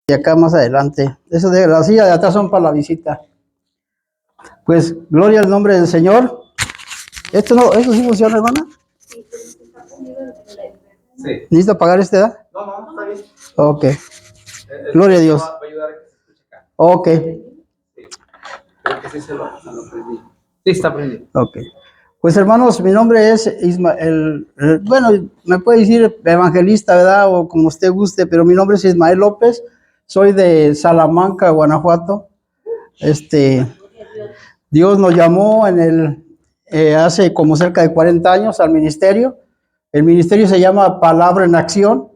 Y acá más adelante. Eso de la silla de atrás son para la visita. Pues, gloria al nombre del Señor. ¿Esto sí funciona, hermana? Sí. ¿Necesita pagar edad? No, está bien. Ok. Gloria a Dios. Va a ayudar a que se escuche acá. Ok. Sí. Creo que sí se lo prendí. Sí, está prendido. Ok. Pues hermanos, mi nombre es Ismael, bueno, me puede decir evangelista, ¿verdad? O como usted guste, pero mi nombre es Ismael López, soy de Salamanca, Guanajuato. Dios nos llamó hace como cerca de 40 años al ministerio. El ministerio se llama Palabra en Acción,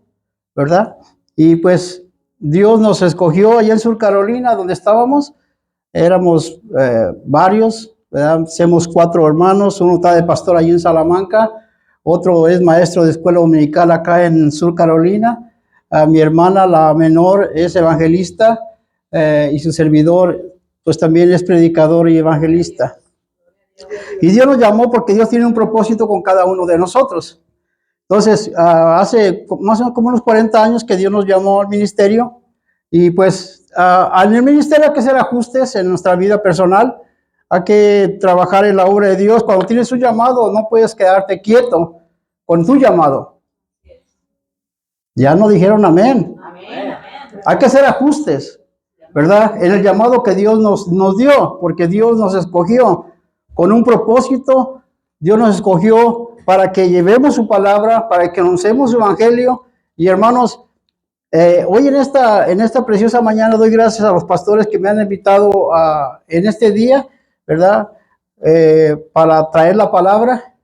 ¿verdad? Y pues Dios nos escogió allá en Sur Carolina, donde estábamos. Éramos varios, ¿verdad? Somos 4 hermanos, uno está de pastor allí en Salamanca, otro es maestro de escuela dominical acá en Sur Carolina. Mi hermana, la menor, es evangelista y su servidor, pues también es predicador y evangelista. Y Dios nos llamó porque Dios tiene un propósito con cada uno de nosotros. Entonces, hace más o menos como unos 40 años que Dios nos llamó al ministerio y pues en el ministerio hay que hacer ajustes en nuestra vida personal, hay que trabajar en la obra de Dios. Cuando tienes un llamado no puedes quedarte quieto con tu llamado. Ya no dijeron amén. Amén. Hay que hacer ajustes, ¿verdad? En el llamado que Dios nos dio, porque Dios nos escogió con un propósito. Dios nos escogió para que llevemos su palabra, para que anunciemos su evangelio. Y hermanos, hoy en esta preciosa mañana doy gracias a los pastores que me han invitado en este día, ¿verdad? Para traer la palabra.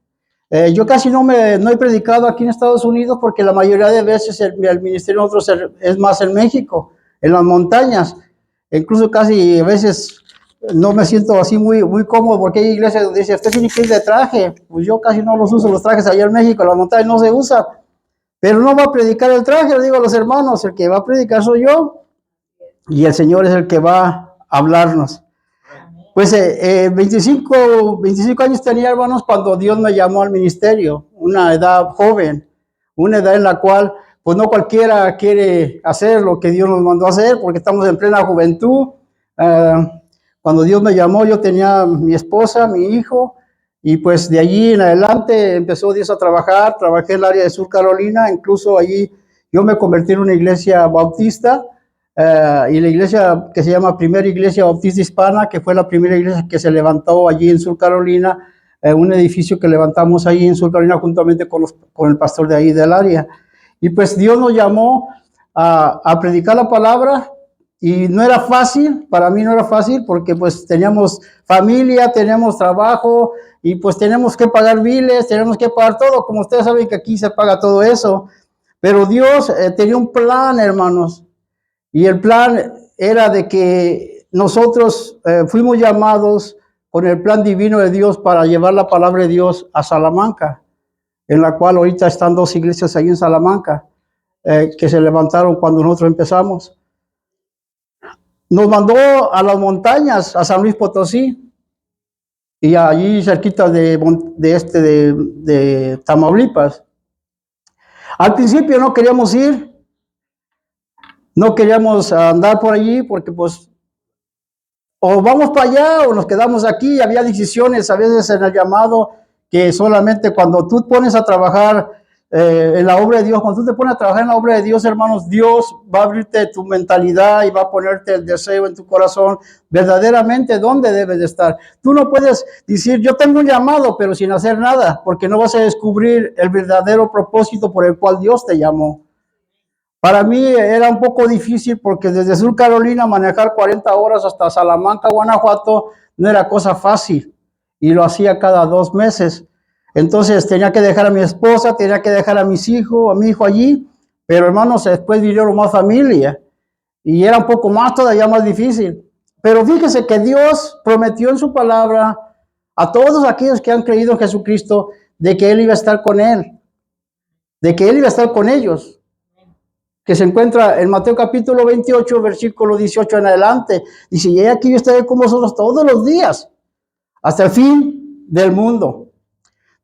Yo casi no he predicado aquí en Estados Unidos porque la mayoría de veces el ministerio de nosotros es más en México, en las montañas. Incluso casi a veces no me siento así muy cómodo porque hay iglesias donde dice, usted tiene que ir de traje. Pues yo casi no los uso, los trajes allá en México, en las montañas no se usa. Pero no va a predicar el traje, le digo a los hermanos, el que va a predicar soy yo y el Señor es el que va a hablarnos. Pues 25 años tenía, hermanos, cuando Dios me llamó al ministerio, una edad joven, una edad en la cual pues no cualquiera quiere hacer lo que Dios nos mandó a hacer, porque estamos en plena juventud. Cuando Dios me llamó, yo tenía mi esposa, mi hijo, y pues de allí en adelante empezó Dios a trabajar. Trabajé en el área de Sur Carolina, incluso allí yo me convertí en una iglesia bautista, y la iglesia que se llama Primera Iglesia Bautista Hispana, que fue la primera iglesia que se levantó allí en Sur Carolina, un edificio que levantamos ahí en Sur Carolina juntamente con el pastor de ahí del área. Y pues Dios nos llamó a predicar la palabra. Y no era fácil, para mí no era fácil, porque pues teníamos familia, teníamos trabajo, y pues tenemos que pagar biles, tenemos que pagar todo, como ustedes saben que aquí se paga todo eso. Pero Dios tenía un plan, hermanos, y el plan era de que nosotros fuimos llamados con el plan divino de Dios para llevar la palabra de Dios a Salamanca, en la cual ahorita están 2 iglesias ahí en Salamanca, que se levantaron cuando nosotros empezamos. Nos mandó a las montañas, a San Luis Potosí, y allí cerquita de Tamaulipas. Al principio no queríamos ir, no queríamos andar por allí, porque pues o vamos para allá o nos quedamos aquí. Había decisiones a veces en el llamado que solamente cuando tú pones a trabajar en la obra de Dios, cuando tú te pones a trabajar en la obra de Dios, hermanos, Dios va a abrirte tu mentalidad y va a ponerte el deseo en tu corazón verdaderamente dónde debes de estar. Tú no puedes decir, yo tengo un llamado, pero sin hacer nada, porque no vas a descubrir el verdadero propósito por el cual Dios te llamó. Para mí era un poco difícil porque desde Sur Carolina manejar 40 horas hasta Salamanca, Guanajuato, no era cosa fácil, y lo hacía cada 2 meses. Entonces tenía que dejar a mi esposa, tenía que dejar a mis hijos, a mi hijo allí, pero hermanos, después vinieron más familia y era un poco más, todavía más difícil. Pero fíjese que Dios prometió en su palabra a todos aquellos que han creído en Jesucristo de que Él iba a estar con Él, de que Él iba a estar con ellos, que se encuentra en Mateo capítulo 28, versículo 18 en adelante. Dice, y aquí yo estaré con vosotros todos los días, hasta el fin del mundo.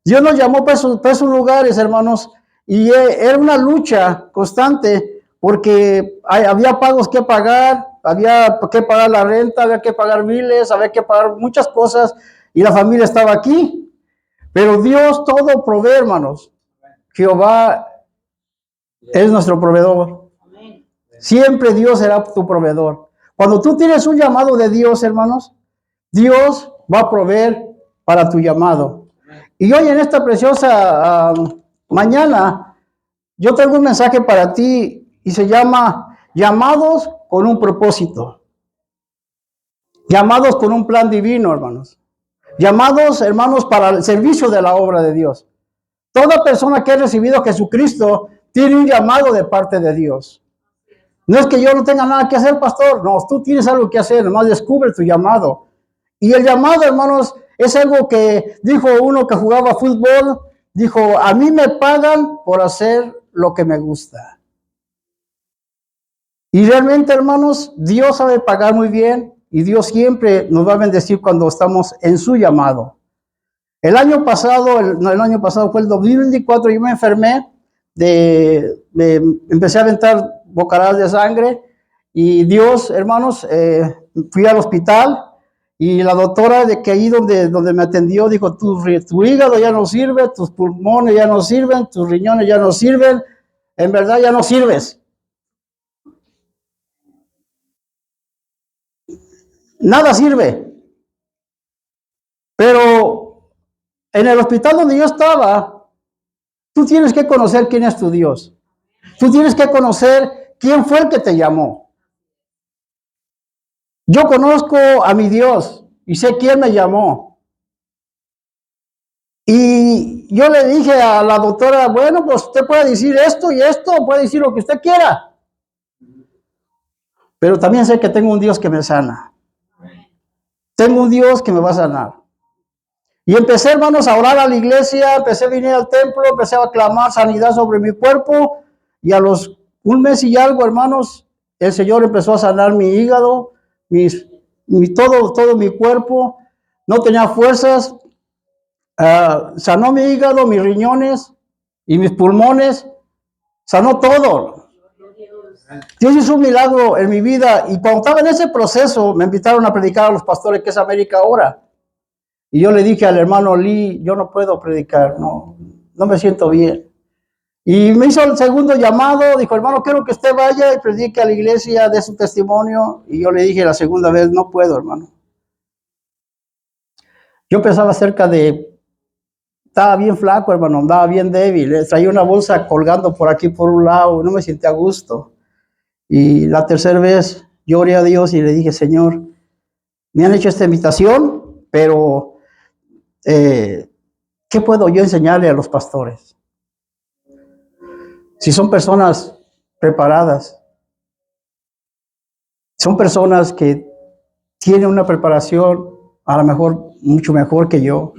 Dios nos llamó para esos lugares, hermanos, y era una lucha constante, porque había pagos que pagar, había que pagar la renta, había que pagar biles, había que pagar muchas cosas y la familia estaba aquí. Pero Dios todo provee, hermanos. Jehová es nuestro proveedor. Siempre Dios será tu proveedor. Cuando tú tienes un llamado de Dios, hermanos, Dios va a proveer para tu llamado. Y hoy en esta preciosa mañana, yo tengo un mensaje para ti y se llama llamados con un propósito. Llamados con un plan divino, hermanos. Llamados, hermanos, para el servicio de la obra de Dios. Toda persona que ha recibido a Jesucristo tiene un llamado de parte de Dios. No es que yo no tenga nada que hacer, pastor. No, tú tienes algo que hacer. Además, descubre tu llamado. Y el llamado, hermanos, es algo que dijo uno que jugaba fútbol. Dijo, a mí me pagan por hacer lo que me gusta. Y realmente, hermanos, Dios sabe pagar muy bien. Y Dios siempre nos va a bendecir cuando estamos en su llamado. El año pasado fue el 2024, yo me enfermé, empecé a aventar bocaradas de sangre y Dios, hermanos, fui al hospital y la doctora de que ahí donde me atendió dijo, tu hígado ya no sirve, tus pulmones ya no sirven, tus riñones ya no sirven, en verdad ya no sirves. Nada sirve. Pero en el hospital donde yo estaba, tú tienes que conocer quién es tu Dios. Tú tienes que conocer quién fue el que te llamó. Yo conozco a mi Dios y sé quién me llamó. Y yo le dije a la doctora, bueno, pues usted puede decir esto y esto, puede decir lo que usted quiera. Pero también sé que tengo un Dios que me sana. Tengo un Dios que me va a sanar. Y empecé, hermanos, a orar a la iglesia, empecé a venir al templo, empecé a clamar sanidad sobre mi cuerpo. Y a los un mes y algo, hermanos, el Señor empezó a sanar mi hígado, todo mi cuerpo. No tenía fuerzas. Sanó mi hígado, mis riñones y mis pulmones. Sanó todo. Dios hizo un milagro en mi vida. Y cuando estaba en ese proceso, me invitaron a predicar a los pastores que es América ahora. Y yo le dije al hermano Lee, yo no puedo predicar, no me siento bien. Y me hizo el segundo llamado, dijo, hermano, quiero que usted vaya y predique a la iglesia, dé su testimonio. Y yo le dije la segunda vez, no puedo, hermano. Yo pensaba estaba bien flaco, hermano, andaba bien débil, traía una bolsa colgando por aquí por un lado, no me sentía a gusto. Y la tercera vez yo oré a Dios y le dije, Señor, me han hecho esta invitación, pero ¿qué puedo yo enseñarle a los pastores? Si son personas preparadas, son personas que tienen una preparación a lo mejor mucho mejor que yo,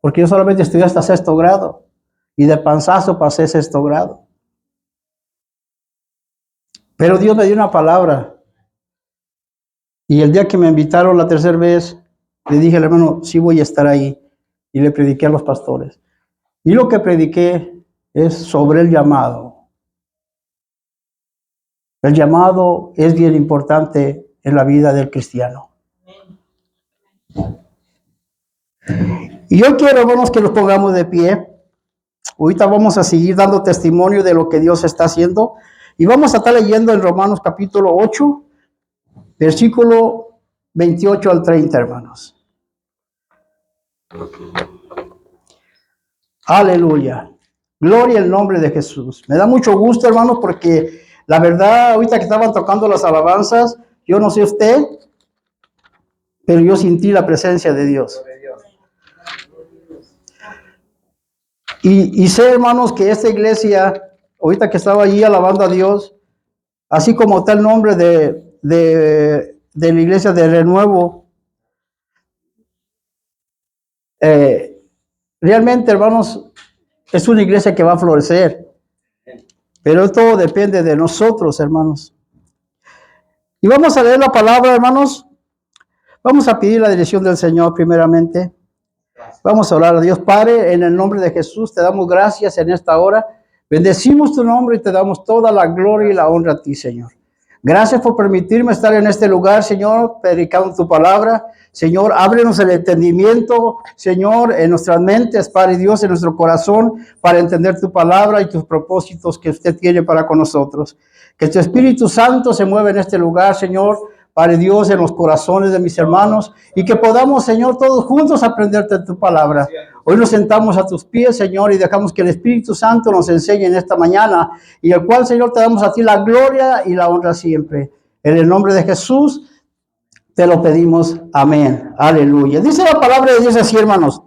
porque yo solamente estudié hasta 6º grado y de panzazo pasé 6º grado. Pero Dios me dio una palabra y el día que me invitaron la tercera vez, le dije al hermano, sí voy a estar ahí, y le prediqué a los pastores. Y lo que prediqué es sobre el llamado. El llamado es bien importante en la vida del cristiano. Y yo quiero, hermanos, que nos pongamos de pie. Ahorita vamos a seguir dando testimonio de lo que Dios está haciendo. Y vamos a estar leyendo en Romanos capítulo 8, versículo 28 al 30, hermanos. Aleluya. Gloria al nombre de Jesús. Me da mucho gusto, hermanos, porque la verdad, ahorita que estaban tocando las alabanzas, yo no sé usted, pero yo sentí la presencia de Dios. Y sé, hermanos, que esta iglesia, ahorita que estaba allí alabando a Dios, así como está el nombre de la iglesia de Renuevo, realmente, hermanos, es una iglesia que va a florecer. Pero todo depende de nosotros, hermanos. Y vamos a leer la palabra, hermanos. Vamos a pedir la dirección del Señor primeramente. Vamos a orar a Dios. Padre, en el nombre de Jesús, te damos gracias en esta hora. Bendecimos tu nombre y te damos toda la gloria y la honra a ti, Señor. Gracias por permitirme estar en este lugar, Señor, predicando tu palabra. Señor, ábrenos el entendimiento, Señor, en nuestras mentes, Padre Dios, en nuestro corazón, para entender tu palabra y tus propósitos que usted tiene para con nosotros. Que tu Espíritu Santo se mueva en este lugar, Señor, Padre Dios, en los corazones de mis hermanos, y que podamos, Señor, todos juntos aprenderte tu palabra. Hoy nos sentamos a tus pies, Señor, y dejamos que el Espíritu Santo nos enseñe en esta mañana, y el cual, Señor, te damos a ti la gloria y la honra siempre. En el nombre de Jesús te lo pedimos. Amén. Aleluya. Dice la palabra de Dios así, hermanos.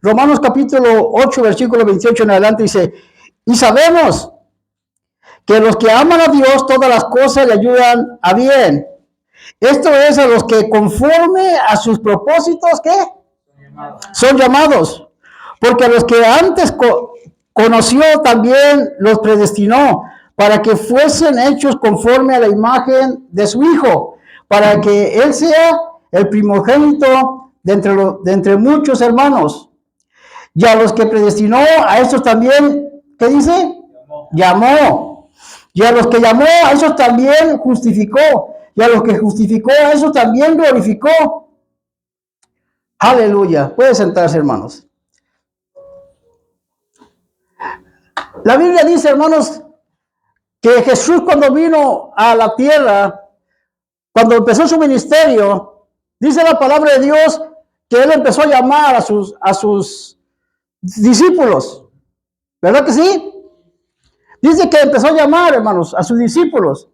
Romanos capítulo 8, versículo 28 en adelante dice, y sabemos que los que aman a Dios, todas las cosas le ayudan a bien. Esto es a los que conforme a sus propósitos, ¿qué? Son llamados. Porque a los que antes conoció también los predestinó para que fuesen hechos conforme a la imagen de su Hijo, para que Él sea el primogénito de entre muchos hermanos. Y a los que predestinó, a estos también, ¿qué dice? Llamó. Y a los que llamó, a esos también justificó. Y a los que justificó, a esos también glorificó. Aleluya. Puede sentarse, hermanos. La Biblia dice, hermanos, que Jesús cuando vino a la tierra, cuando empezó su ministerio, dice la palabra de Dios que Él empezó a llamar a sus discípulos. ¿Verdad que sí? Dice que empezó a llamar, hermanos, a sus discípulos.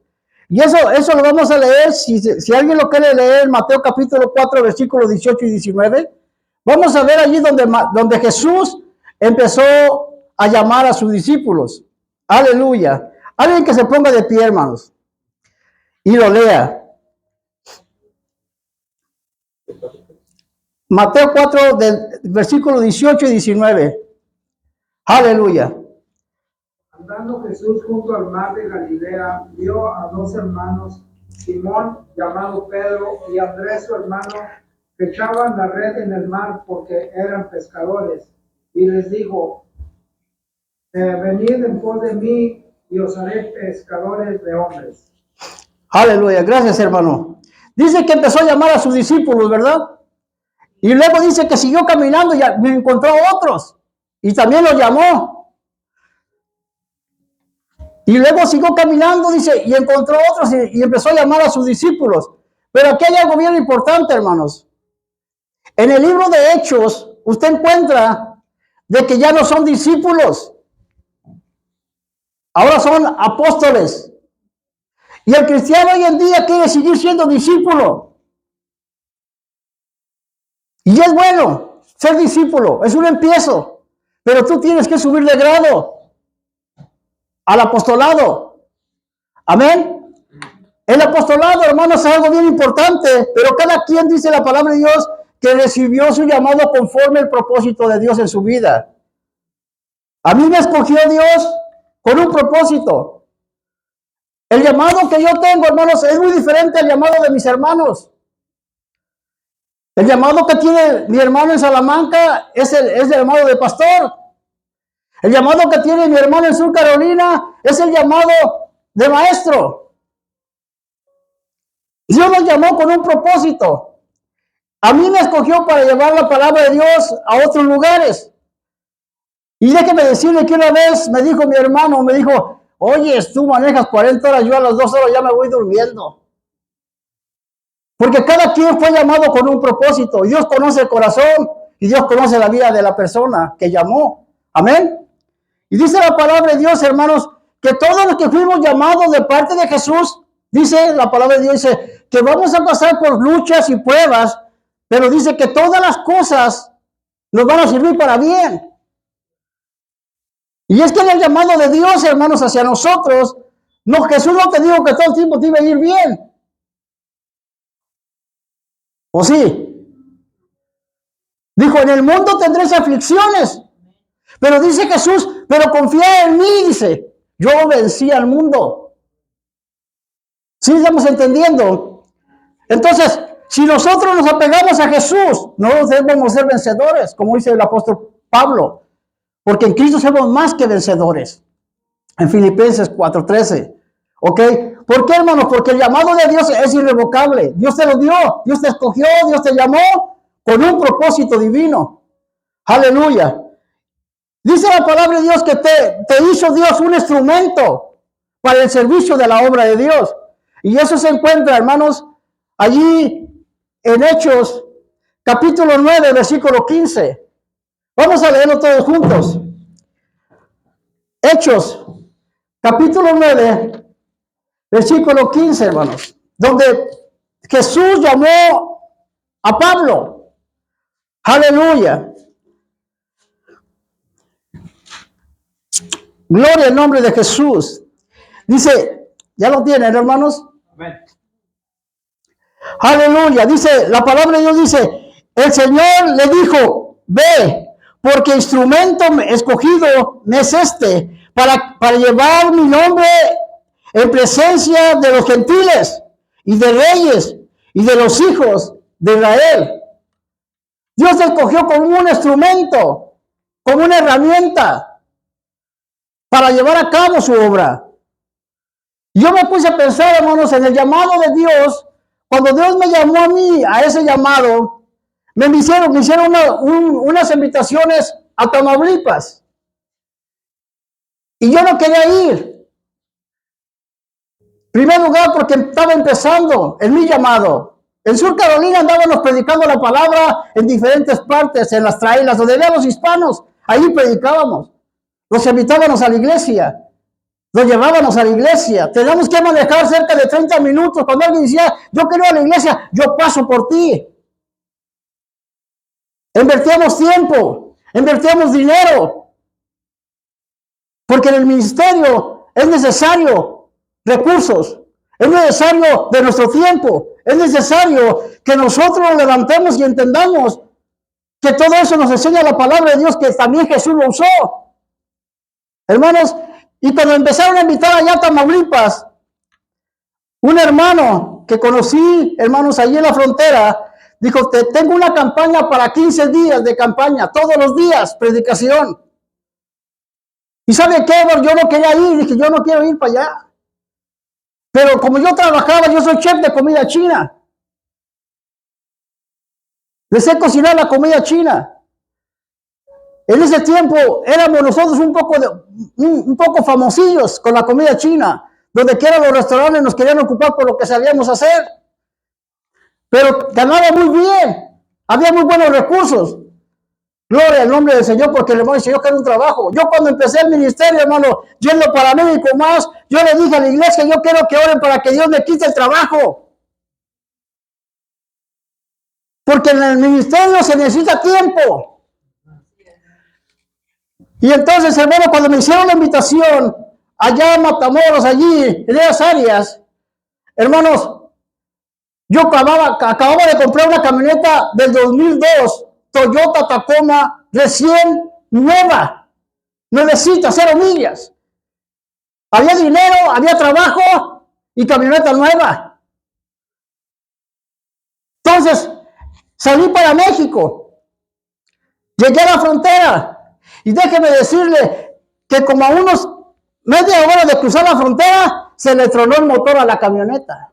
Y eso lo vamos a leer, si alguien lo quiere leer, Mateo capítulo 4, versículos 18 y 19. Vamos a ver allí donde Jesús empezó a llamar a sus discípulos. Aleluya. Alguien que se ponga de pie, hermanos, y lo lea. Mateo 4, versículos 18 y 19. Aleluya. Andando Jesús junto al mar de Galilea, vio a dos hermanos, Simón, llamado Pedro, y Andrés, su hermano, que echaban la red en el mar porque eran pescadores. Y les dijo, venid en pos de mí y os haré pescadores de hombres. Aleluya, gracias, hermano. Dice que empezó a llamar a sus discípulos, ¿verdad? Y luego dice que siguió caminando y me encontró a otros. Y también los llamó. Y luego siguió caminando, dice, y encontró a otros y empezó a llamar a sus discípulos. Pero aquí hay algo bien importante, hermanos. En el libro de Hechos, usted encuentra de que ya no son discípulos. Ahora son apóstoles. Y el cristiano hoy en día quiere seguir siendo discípulo. Y es bueno ser discípulo, es un empiezo. Pero tú tienes que subir de grado al apostolado. Amén. El apostolado, hermanos, es algo bien importante, pero cada quien, dice la palabra de Dios, que recibió su llamado conforme al propósito de Dios en su vida. A mí me escogió Dios con un propósito. El llamado que yo tengo, hermanos, es muy diferente al llamado de mis hermanos. El llamado que tiene mi hermano en Salamanca es el llamado de pastor. El llamado que tiene mi hermano en Sur Carolina es el llamado de maestro. Dios nos llamó con un propósito. A mí me escogió para llevar la palabra de Dios a otros lugares. Y déjeme decirle que una vez me dijo mi hermano, me dijo, oye, tú manejas 40 horas, yo a las 2 horas ya me voy durmiendo. Porque cada quien fue llamado con un propósito. Y Dios conoce el corazón y Dios conoce la vida de la persona que llamó. Amén. Y dice la palabra de Dios, hermanos, que todos los que fuimos llamados de parte de Jesús, dice la palabra de Dios, dice que vamos a pasar por luchas y pruebas, pero dice que todas las cosas nos van a servir para bien. Y es que en el llamado de Dios, hermanos, hacia nosotros, no, Jesús no te dijo que todo el tiempo te iba a ir bien. ¿O sí? Dijo, en el mundo tendréis aflicciones. Pero dice Jesús, pero confía en mí, dice, yo vencí al mundo. ¿Sí estamos entendiendo? Entonces, si nosotros nos apegamos a Jesús, no debemos ser vencedores, como dice el apóstol Pablo, porque en Cristo somos más que vencedores. En Filipenses 4:13. ¿Ok? ¿Por qué, hermanos? Porque el llamado de Dios es irrevocable. Dios te lo dio, Dios te escogió, Dios te llamó con un propósito divino. Aleluya. Dice la palabra de Dios que te hizo Dios un instrumento para el servicio de la obra de Dios. Y eso se encuentra, hermanos, allí en Hechos, capítulo 9, versículo 15. Vamos a leerlo todos juntos. Hechos, capítulo 9, versículo 15, hermanos, donde Jesús llamó a Pablo. Aleluya. Gloria al nombre de Jesús. Dice, ¿ya lo tienen, hermanos? Amén. Aleluya. Dice, la palabra de Dios dice, el Señor le dijo, ve, porque instrumento escogido me es este, para llevar mi nombre en presencia de los gentiles y de reyes y de los hijos de Israel. Dios te escogió como un instrumento, como una herramienta para llevar a cabo su obra. Yo me puse a pensar, hermanos, en el llamado de Dios. Cuando Dios me llamó a mí, a ese llamado, me hicieron unas invitaciones a Tamaulipas. Y yo no quería ir. En primer lugar, porque estaba empezando en mi llamado. En Sur Carolina andábamos predicando la palabra en diferentes partes, en las trailas, donde había los hispanos. Ahí predicábamos. Los invitábamos a la iglesia. Los llevábamos a la iglesia. Teníamos que manejar cerca de 30 minutos. Cuando alguien decía, yo quiero ir a la iglesia, yo paso por ti. Invertíamos tiempo, invertíamos dinero. Porque en el ministerio es necesario recursos. Es necesario de nuestro tiempo. Es necesario que nosotros nos levantemos y entendamos que todo eso nos enseña la palabra de Dios, que también Jesús lo usó. Hermanos, y cuando empezaron a invitar allá a Tamaulipas, un hermano que conocí, hermanos, allí en la frontera, dijo, tengo una campaña para 15 días de campaña, todos los días, predicación. ¿Y sabe qué? Yo no quería ir, dije, yo no quiero ir para allá. Pero como yo trabajaba, yo soy chef de comida china. Les sé cocinar la comida china. En ese tiempo éramos nosotros un poco famosillos con la comida china. Donde quiera los restaurantes nos querían ocupar por lo que sabíamos hacer. Pero ganaba muy bien. Había muy buenos recursos. Gloria al nombre del Señor, porque el hermano dice, yo quiero un trabajo. Yo cuando empecé el ministerio, hermano, yendo para México más, yo le dije a la iglesia, yo quiero que oren para que Dios me quite el trabajo. Porque en el ministerio se necesita tiempo. Y entonces, hermano, cuando me hicieron la invitación, allá en Matamoros, allí, en esas áreas, hermanos, yo acababa de comprar una camioneta del 2002, Toyota Tacoma, recién nueva, nuevecita, 0 millas. Había dinero, había trabajo y camioneta nueva. Entonces, salí para México, llegué a la frontera y déjeme decirle que como a unos media hora de cruzar la frontera, se le tronó el motor a la camioneta.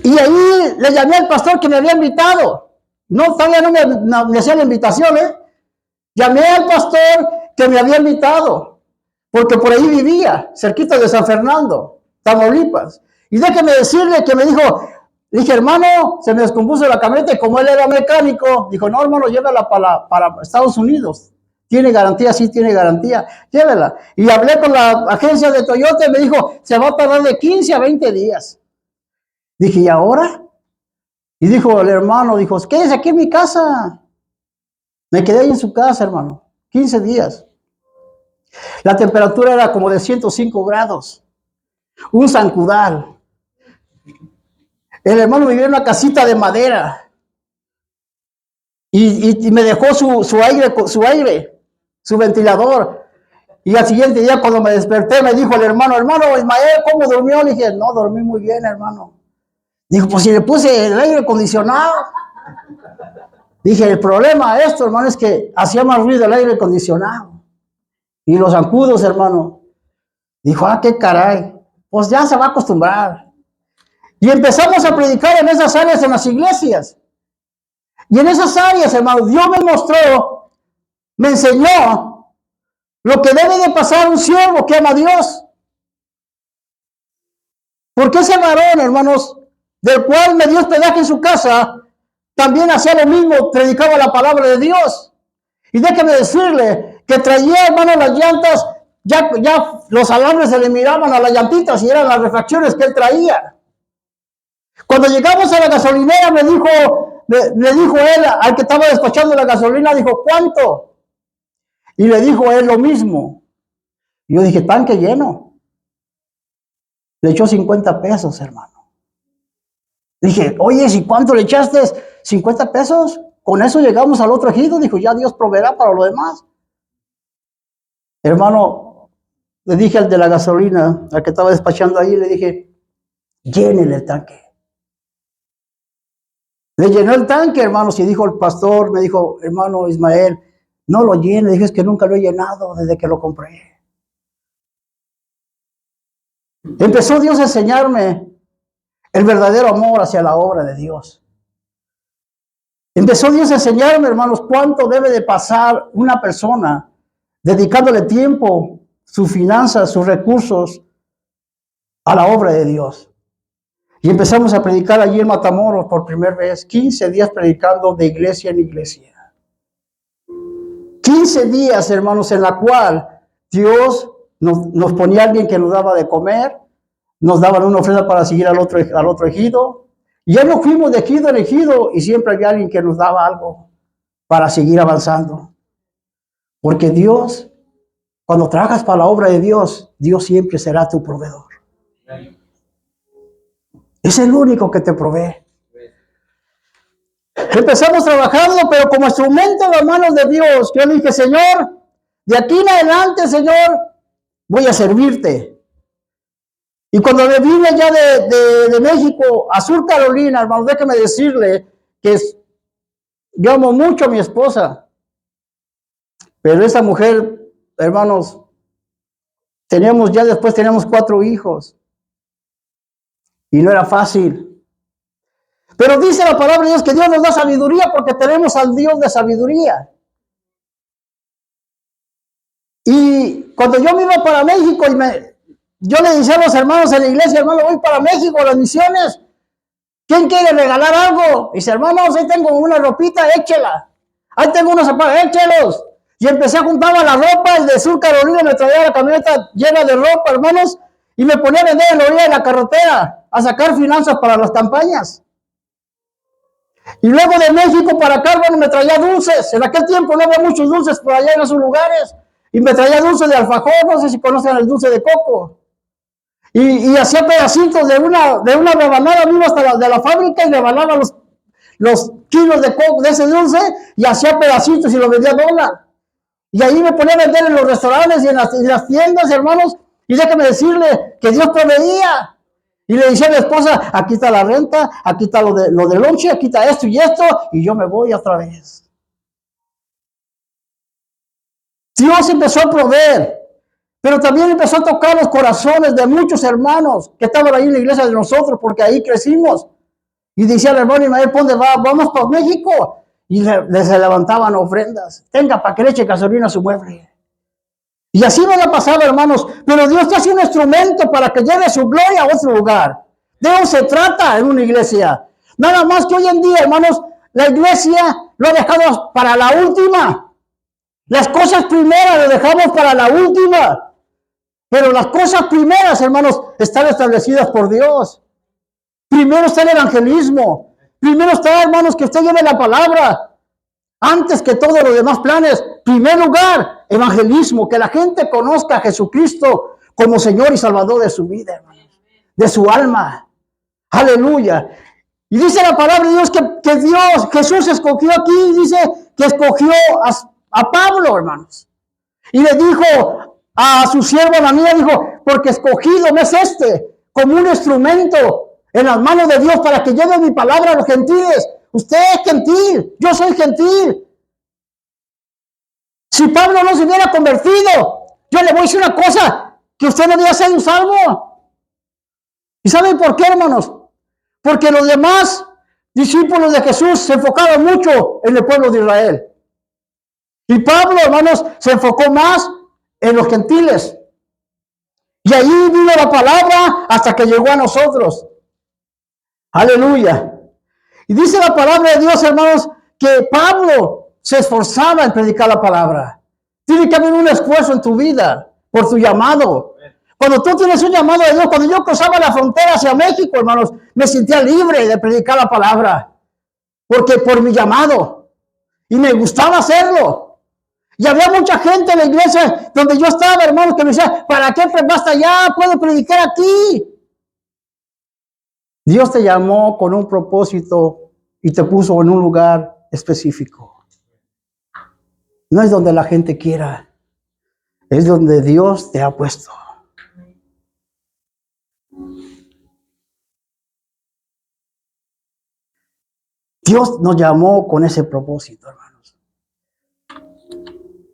Y ahí le llamé al pastor que me había invitado. No, todavía no me hacía la invitación, ¿eh? Llamé al pastor que me había invitado, porque por ahí vivía, cerquita de San Fernando, Tamaulipas. Y déjeme decirle que me dijo, dije, hermano, se me descompuso la camioneta, y como él era mecánico, dijo, no, hermano, llévala para Estados Unidos. ¿Tiene garantía? Sí, tiene garantía. Llévela. Y hablé con la agencia de Toyota y me dijo, se va a tardar de 15 a 20 días. Dije, ¿y ahora? Y dijo el hermano, dijo, quédese aquí en mi casa. Me quedé ahí en su casa, hermano, 15 días. La temperatura era como de 105 grados. Un zancudal. El hermano vivía en una casita de madera. Y me dejó su aire, su ventilador. Y al siguiente día, cuando me desperté, me dijo el hermano, Ismael, ¿cómo durmió? Le dije, no, dormí muy bien, hermano. Dijo, pues si le puse el aire acondicionado. Dije, el problema de esto, hermano, es que hacía más ruido el aire acondicionado. y los zancudos, hermano. Dijo, qué caray, pues ya se va a acostumbrar. Y empezamos a predicar en esas áreas en las iglesias. Y en esas áreas, hermano, Dios me mostró, me enseñó lo que debe de pasar un siervo que ama a Dios. Porque ese varón, hermanos, del cual me dio hospedaje en su casa, también hacía lo mismo, predicaba la palabra de Dios. Y déjeme decirle que traía, hermano, las llantas, ya los alambres se le miraban a las llantitas y eran las refacciones que él traía. Cuando llegamos a la gasolinera, me dijo él, al que estaba despachando la gasolina, dijo, ¿cuánto? Y le dijo él lo mismo. Y yo dije, tanque lleno. Le echó 50 pesos, hermano. Dije, oye, ¿y cuánto le echaste? 50 pesos. Con eso llegamos al otro ejido. Dijo, ya Dios proveerá para lo demás. Hermano, le dije al de la gasolina, al que estaba despachando ahí, le dije, llénele el tanque. Le llenó el tanque, hermanos, y dijo el pastor, me dijo, hermano Ismael, no lo llene. Dije, es que nunca lo he llenado desde que lo compré. Empezó Dios a enseñarme el verdadero amor hacia la obra de Dios. Empezó Dios a enseñarme, hermanos, cuánto debe de pasar una persona dedicándole tiempo, sus finanzas, sus recursos a la obra de Dios. Y empezamos a predicar allí en Matamoros por primera vez, 15 días predicando de iglesia en iglesia. 15 días, hermanos, en la cual Dios nos ponía alguien que nos daba de comer, nos daban una ofrenda para seguir al otro ejido, y ya nos fuimos de ejido en ejido, y siempre había alguien que nos daba algo para seguir avanzando. Porque Dios, cuando trabajas para la obra de Dios, Dios siempre será tu proveedor. Es el único que te provee. Empezamos trabajando, pero como instrumento en las manos de Dios. Yo le dije, Señor, de aquí en adelante, Señor, voy a servirte. Y cuando me vine ya de México a Sur Carolina, hermano, déjeme decirle que yo amo mucho a mi esposa. Pero esa mujer, hermanos, después teníamos 4 hijos. Y no era fácil. Pero dice la palabra de Dios que Dios nos da sabiduría porque tenemos al Dios de sabiduría. Y cuando yo me iba para México yo le decía a los hermanos en la iglesia, hermano, voy para México a las misiones. ¿Quién quiere regalar algo? Y dice, hermanos, ahí tengo una ropita, échela. Ahí tengo unos zapatos, échelos. Y empecé a juntar la ropa, el de Sur Carolina me traía la camioneta llena de ropa, hermanos, y me ponía a vender en la orilla de la carretera, a sacar finanzas para las campañas. Y luego de México para acá, hermano, me traía dulces. En aquel tiempo no había muchos dulces por allá en esos lugares. Y me traía dulce de alfajor, no sé si conocen el dulce de coco. Y hacía pedacitos de una rebanada, vino hasta de la fábrica y rebanaba los kilos de coco, de ese dulce, y hacía pedacitos y lo vendía a $1. Y ahí me ponía a vender en los restaurantes y en las tiendas, hermanos, y déjame decirle que Dios proveía. Y le decía a mi esposa, aquí está la renta, aquí está lo de lonche, aquí está esto y esto, y yo me voy otra vez. Dios empezó a proveer, pero también empezó a tocar los corazones de muchos hermanos que estaban ahí en la iglesia de nosotros, porque ahí crecimos. Y decía el hermano Ismael, ¿dónde va? Vamos para México. Y les levantaban ofrendas. Tenga, para que le eche gasolina a su mueble. Y así me la pasaba, hermanos. Pero Dios te hace un instrumento para que lleve su gloria a otro lugar. De eso se trata en una iglesia. Nada más que hoy en día, hermanos, la iglesia lo ha dejado para la última. Las cosas primeras lo dejamos para la última. Pero las cosas primeras, hermanos, están establecidas por Dios. Primero está el evangelismo. Primero está, hermanos, que usted lleve la palabra. Antes que todos los demás planes. Primer lugar, evangelismo. Que la gente conozca a Jesucristo como Señor y Salvador de su vida, hermanos. De su alma. Aleluya. Y dice la palabra de Dios que Dios, Jesús escogió aquí, dice que escogió a Pablo, hermanos. Y le dijo a su siervo Ananías, dijo, porque escogido me es como un instrumento en las manos de Dios para que lleve mi palabra a los gentiles. Usted es gentil, yo soy gentil. Si Pablo no se hubiera convertido, Yo le voy a decir una cosa, que usted no había sido salvo. ¿Y saben por qué, hermanos? Porque los demás discípulos de Jesús se enfocaron mucho en el pueblo de Israel. Y Pablo, hermanos, se enfocó más en los gentiles. Y ahí vino la palabra hasta que llegó a nosotros. Aleluya. Y dice la palabra de Dios, hermanos, que Pablo se esforzaba en predicar la palabra. Tiene que haber un esfuerzo en tu vida por tu llamado. Cuando tú tienes un llamado de Dios, cuando yo cruzaba la frontera hacia México, hermanos, me sentía libre de predicar la palabra. Porque por mi llamado. Y me gustaba hacerlo. Y había mucha gente en la iglesia donde yo estaba, hermanos, que me decía, ¿para qué vas hasta allá? Puedo predicar aquí. Dios te llamó con un propósito y te puso en un lugar específico. No es donde la gente quiera, es donde Dios te ha puesto. Dios nos llamó con ese propósito, hermanos.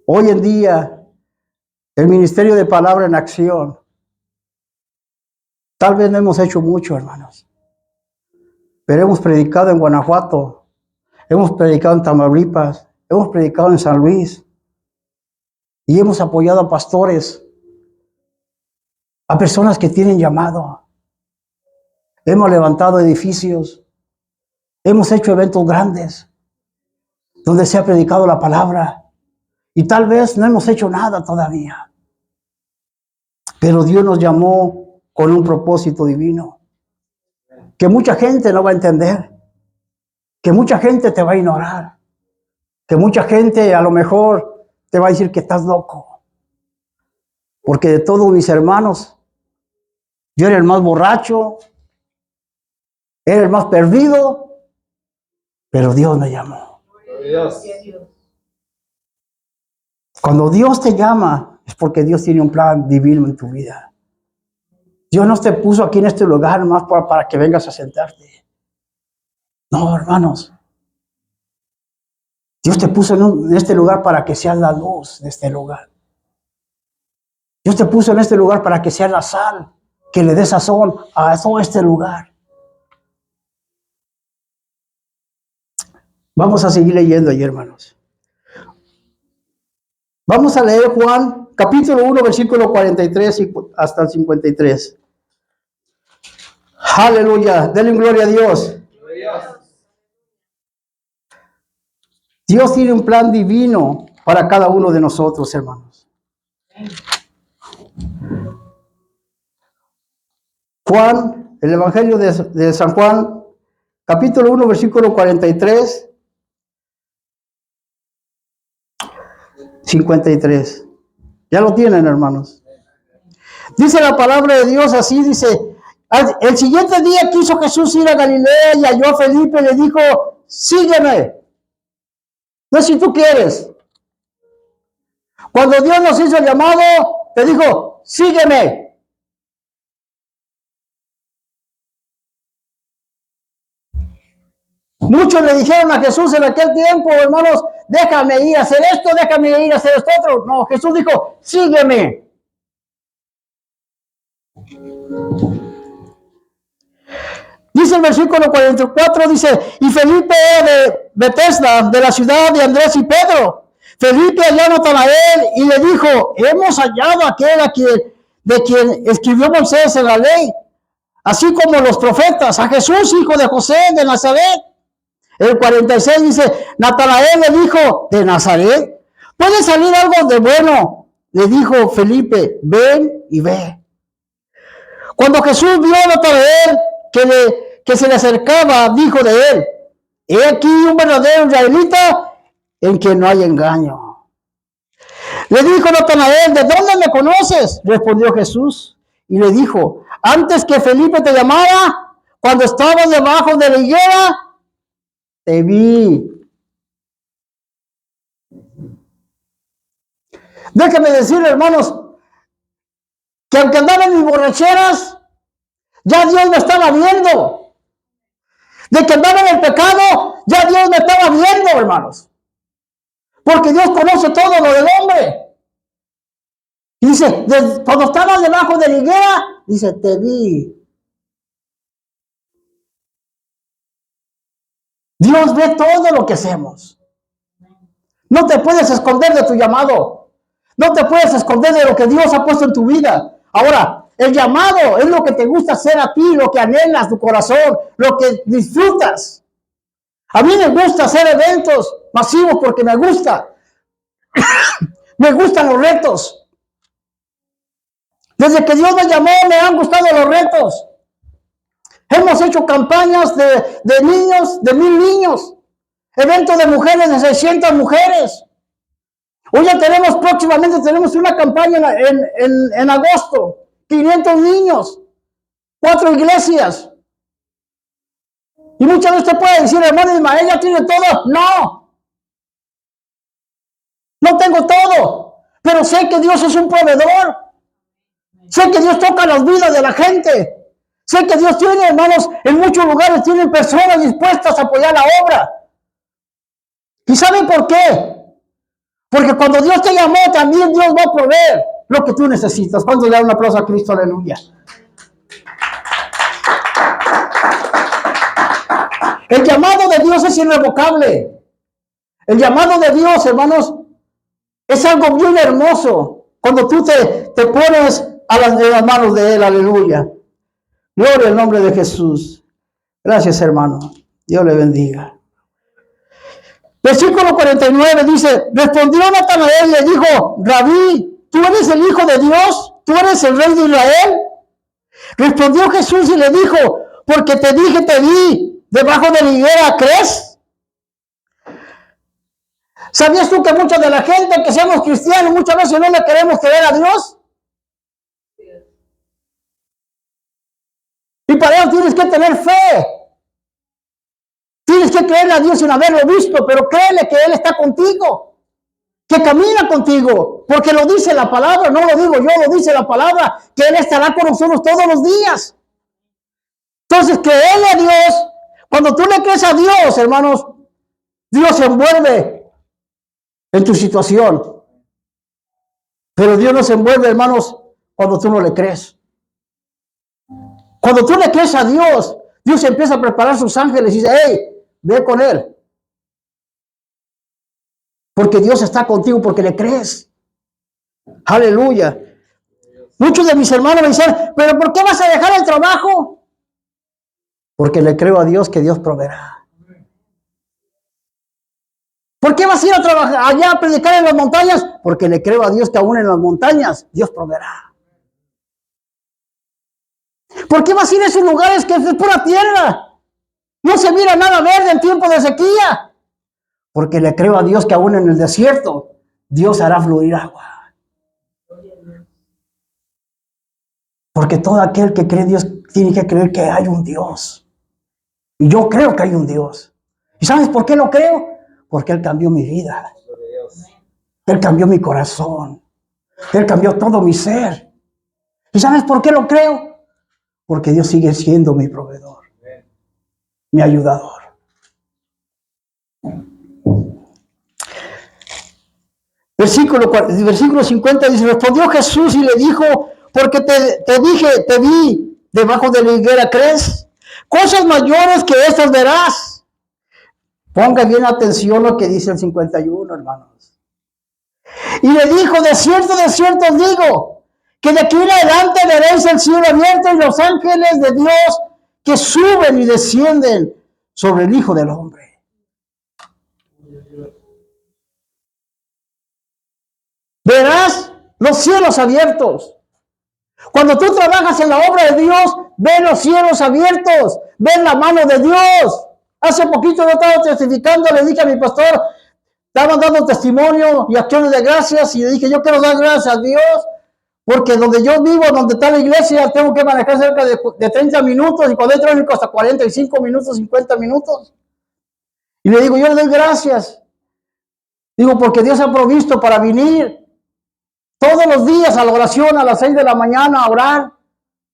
Hoy en día, el ministerio de palabra en acción, tal vez no hemos hecho mucho, hermanos, pero hemos predicado en Guanajuato, hemos predicado en Tamaulipas, hemos predicado en San Luis y hemos apoyado a pastores, a personas que tienen llamado. Hemos levantado edificios, hemos hecho eventos grandes donde se ha predicado la palabra y tal vez no hemos hecho nada todavía. Pero Dios nos llamó con un propósito divino que mucha gente no va a entender, que mucha gente te va a ignorar, que mucha gente a lo mejor te va a decir que estás loco. Porque de todos mis hermanos, yo era el más borracho, era el más perdido, pero Dios me llamó. Dios. Cuando Dios te llama, es porque Dios tiene un plan divino en tu vida. Dios no te puso aquí en este lugar más para que vengas a sentarte. No, hermanos. Dios te puso en este lugar para que seas la luz de este lugar. Dios te puso en este lugar para que seas la sal, que le dé sazón a todo este lugar. Vamos a seguir leyendo ahí, hermanos. Vamos a leer Juan, capítulo 1, versículo 43 hasta el 53. Aleluya, denle gloria a Dios. Dios tiene un plan divino para cada uno de nosotros, hermanos. Juan, el Evangelio de San Juan, capítulo 1, versículo 43, 53. Ya lo tienen, hermanos. Dice la palabra de Dios así, dice, el siguiente día quiso Jesús ir a Galilea y halló a Felipe y le dijo, sígueme. No es si tú quieres. Cuando Dios nos hizo el llamado, te dijo, sígueme. Muchos le dijeron a Jesús en aquel tiempo, hermanos, déjame ir a hacer esto, déjame ir a hacer esto otro. No, Jesús dijo, sígueme. Dice el versículo 44, dice, y Felipe de Betesda, de la ciudad de Andrés y Pedro. Felipe halló a Natanael y le dijo, hemos hallado a aquel de quien escribió Moisés en la ley, así como los profetas, a Jesús, hijo de José de Nazaret. El 46 dice, Natanael le dijo, ¿de Nazaret? ¿Puede salir algo de bueno? Le dijo Felipe, ven y ve. Cuando Jesús vio a Natanael que se le acercaba, dijo de él, he aquí un verdadero israelita en quien no hay engaño. Le dijo Natanael, ¿de dónde me conoces? Respondió Jesús y le dijo, antes que Felipe te llamara, cuando estabas debajo de la higuera, te vi. Déjame decirle, hermanos, que aunque andaba en mis borracheras, ya Dios me estaba viendo. De que andaba en el pecado, ya Dios me estaba viendo, hermanos. Porque Dios conoce todo lo del hombre. Y dice, cuando estabas debajo de la higuera, dice, te vi. Dios ve todo lo que hacemos. No te puedes esconder de tu llamado. No te puedes esconder de lo que Dios ha puesto en tu vida. Ahora, el llamado es lo que te gusta hacer a ti, lo que anhelas tu corazón, lo que disfrutas. A mí me gusta hacer eventos masivos porque me gusta. Me gustan los retos. Desde que Dios me llamó, me han gustado los retos. Hemos hecho campañas de niños, de 1000 niños. Eventos de mujeres, de 600 mujeres. Hoy ya próximamente tenemos una campaña en agosto. 500 niños. 4 iglesias. Y muchas veces te puede decir, hermano Ismael, ¿ya tiene todo? No. No tengo todo. Pero sé que Dios es un proveedor. Sé que Dios toca las vidas de la gente. Sé que Dios tiene, hermanos, en muchos lugares tienen personas dispuestas a apoyar la obra. ¿Y saben por qué? Porque cuando Dios te llamó, también Dios va a proveer lo que tú necesitas. ¿Cuándo le da un aplauso a Cristo? Aleluya. El llamado de Dios es irrevocable. El llamado de Dios, hermanos, es algo bien hermoso. Cuando tú te pones en las manos de Él. Aleluya. Gloria al nombre de Jesús. Gracias, hermano. Dios le bendiga. Versículo 49 dice, respondió Natanael y le dijo, Rabí, ¿tú eres el Hijo de Dios? ¿Tú eres el Rey de Israel? Respondió Jesús y le dijo, porque te dije, te vi debajo de la higuera, ¿crees? ¿Sabías tú que mucha de la gente que seamos cristianos muchas veces no le queremos creer a Dios? Y para eso tienes que tener fe. Tienes que creerle a Dios sin haberlo visto, pero créele que Él está contigo, que camina contigo, porque lo dice la palabra, no lo digo yo, lo dice la palabra, que Él estará con nosotros todos los días. Entonces, creerle a Dios, cuando tú le crees a Dios, hermanos, Dios se envuelve en tu situación. Pero Dios no se envuelve, hermanos, cuando tú no le crees. Cuando tú le crees a Dios, Dios empieza a preparar sus ángeles y dice, hey, ve con Él. Porque Dios está contigo, porque le crees. Aleluya. Muchos de mis hermanos me dicen, pero ¿por qué vas a dejar el trabajo? Porque le creo a Dios que Dios proveerá. ¿Por qué vas a ir a trabajar allá a predicar en las montañas? Porque le creo a Dios que aún en las montañas Dios proveerá. ¿Por qué vas a ir a esos lugares que es pura tierra? No se mira nada verde en tiempo de sequía. Porque le creo a Dios que aún en el desierto Dios hará fluir agua. Porque todo aquel que cree en Dios tiene que creer que hay un Dios. Y yo creo que hay un Dios. ¿Y sabes por qué lo creo? Porque Él cambió mi vida. Él cambió mi corazón. Él cambió todo mi ser. ¿Y sabes por qué lo creo? Porque Dios sigue siendo mi proveedor, mi ayudador. Versículo 50 dice, respondió Jesús y le dijo, porque te dije, te vi debajo de la higuera, ¿crees? Cosas mayores que estas verás. Ponga bien atención lo que dice el 51, hermanos. Y le dijo, de cierto os digo, que de aquí en adelante veréis el cielo abierto y los ángeles de Dios que suben y descienden sobre el Hijo del Hombre. Verás los cielos abiertos. Cuando tú trabajas en la obra de Dios, ves los cielos abiertos, ves la mano de Dios. Hace poquito yo estaba testificando, le dije a mi pastor, estaban dando testimonio y acciones de gracias, y le dije, yo quiero dar gracias a Dios, porque donde yo vivo, donde está la iglesia, tengo que manejar cerca de 30 minutos, y cuando hay tráfico hasta 45 minutos, 50 minutos. Y le digo, yo le doy gracias. Digo, porque Dios ha provisto para venir todos los días a la oración a las 6 de la mañana a orar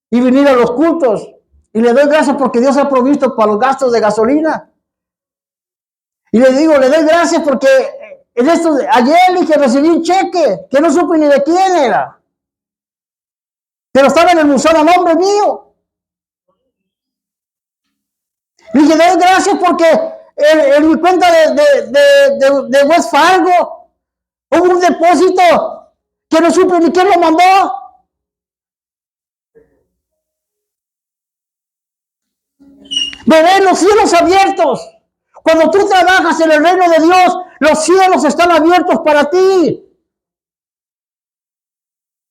y venir a los cultos. Y le doy gracias porque Dios ha provisto para los gastos de gasolina. Y le digo, le doy gracias porque ayer dije, recibí un cheque que no supe ni de quién era. pero estaba en el buzón a nombre mío. Le dije, doy gracias porque en mi cuenta de West Fargo hubo un depósito que no supe ni quién lo mandó. Bebé, los cielos abiertos. Cuando tú trabajas en el reino de Dios, los cielos están abiertos para ti.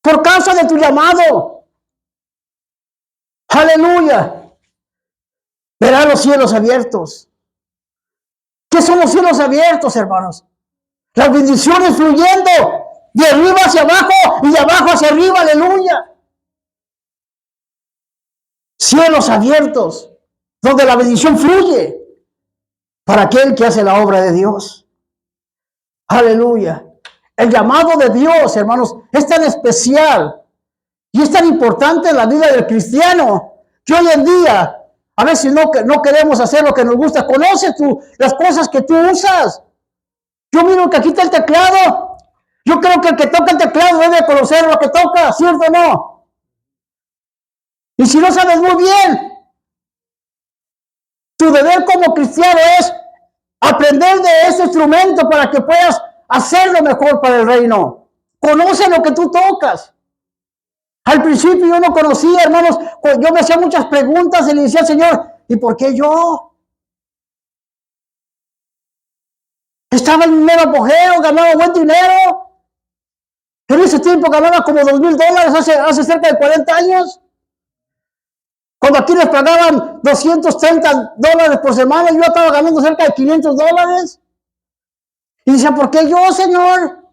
Por causa de tu llamado. Aleluya. Verán los cielos abiertos. ¿Qué son los cielos abiertos, hermanos? Las bendiciones fluyendo de arriba hacia abajo y de abajo hacia arriba. Aleluya. Cielos abiertos, donde la bendición fluye para aquel que hace la obra de Dios. Aleluya. El llamado de Dios, hermanos, es tan especial y es tan importante en la vida del cristiano que hoy en día a veces no queremos hacer lo que nos gusta. Conoce tú las cosas que tú usas. Yo miro que aquí está el teclado. Yo creo que el que toca el teclado debe conocer lo que toca, ¿cierto o no? Y si no sabes muy bien, tu deber como cristiano es aprender de ese instrumento para que puedas hacerlo mejor para el reino. Conoce lo que tú tocas. Al principio yo no conocía, hermanos, yo me hacía muchas preguntas y le decía al Señor, ¿y por qué yo? Estaba en un mero apogeo, ganaba buen dinero. En ese tiempo ganaba como $2,000 hace cerca de 40 años. Cuando aquí les pagaban $230 por semana, yo estaba ganando cerca de $500. Y decía, ¿por qué yo, Señor?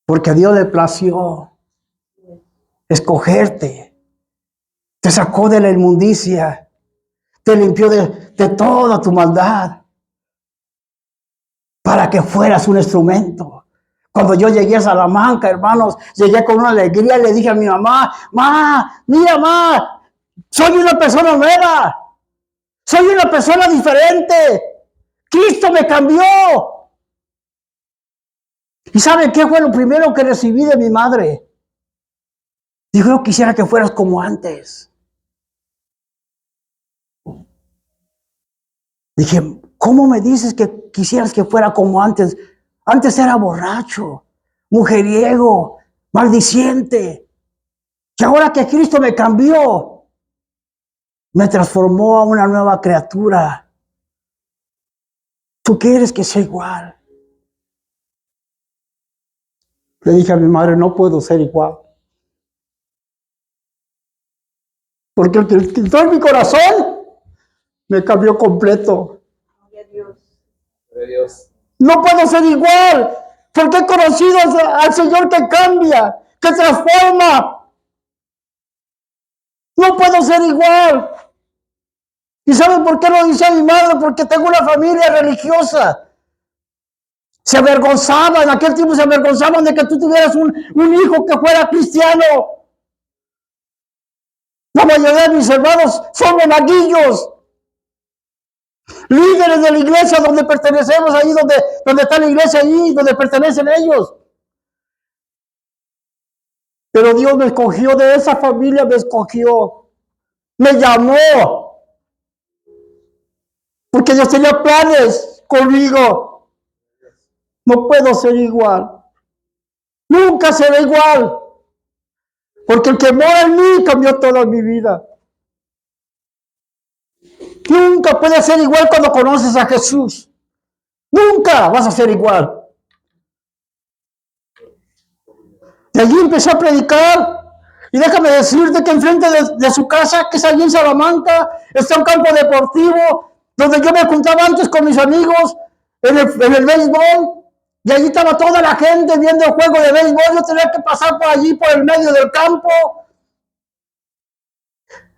Porque a Dios le plació escogerte. Te sacó de la inmundicia. Te limpió de toda tu maldad. Para que fueras un instrumento. Cuando yo llegué a Salamanca, hermanos, llegué con una alegría y le dije a mi mamá, mira, soy una persona nueva. Soy una persona diferente. Cristo me cambió. ¿Y saben qué fue lo primero que recibí de mi madre? Dijo, yo quisiera que fueras como antes. Dije, ¿cómo me dices que quisieras que fuera como antes? Antes era borracho, mujeriego, maldiciente. Y ahora que Cristo me cambió, me transformó a una nueva criatura. ¿Tú quieres que sea igual? Le dije a mi madre, no puedo ser igual. Porque el que quitó en mi corazón me cambió completo. Dios. No puedo ser igual, porque he conocido al Señor que cambia, que transforma. No puedo ser igual. ¿Y saben por qué lo dice mi madre? Porque tengo una familia religiosa. Se avergonzaban, en aquel tiempo se avergonzaban de que tú tuvieras un hijo que fuera cristiano. La mayoría de mis hermanos son monaguillos. Líderes de la iglesia donde pertenecemos, ahí donde está la iglesia, ahí donde pertenecen ellos. Pero Dios me escogió, de esa familia me escogió. Me llamó. Porque Dios tenía planes conmigo. No puedo ser igual. Nunca seré igual. Porque el que mora en mí cambió toda mi vida. Nunca puedes ser igual cuando conoces a Jesús. Nunca vas a ser igual. De allí empecé a predicar. Y déjame decirte que enfrente de su casa, que es allí en Salamanca, está un campo deportivo donde yo me juntaba antes con mis amigos en el béisbol. Y allí estaba toda la gente viendo el juego de béisbol. Yo tenía que pasar por allí, por el medio del campo.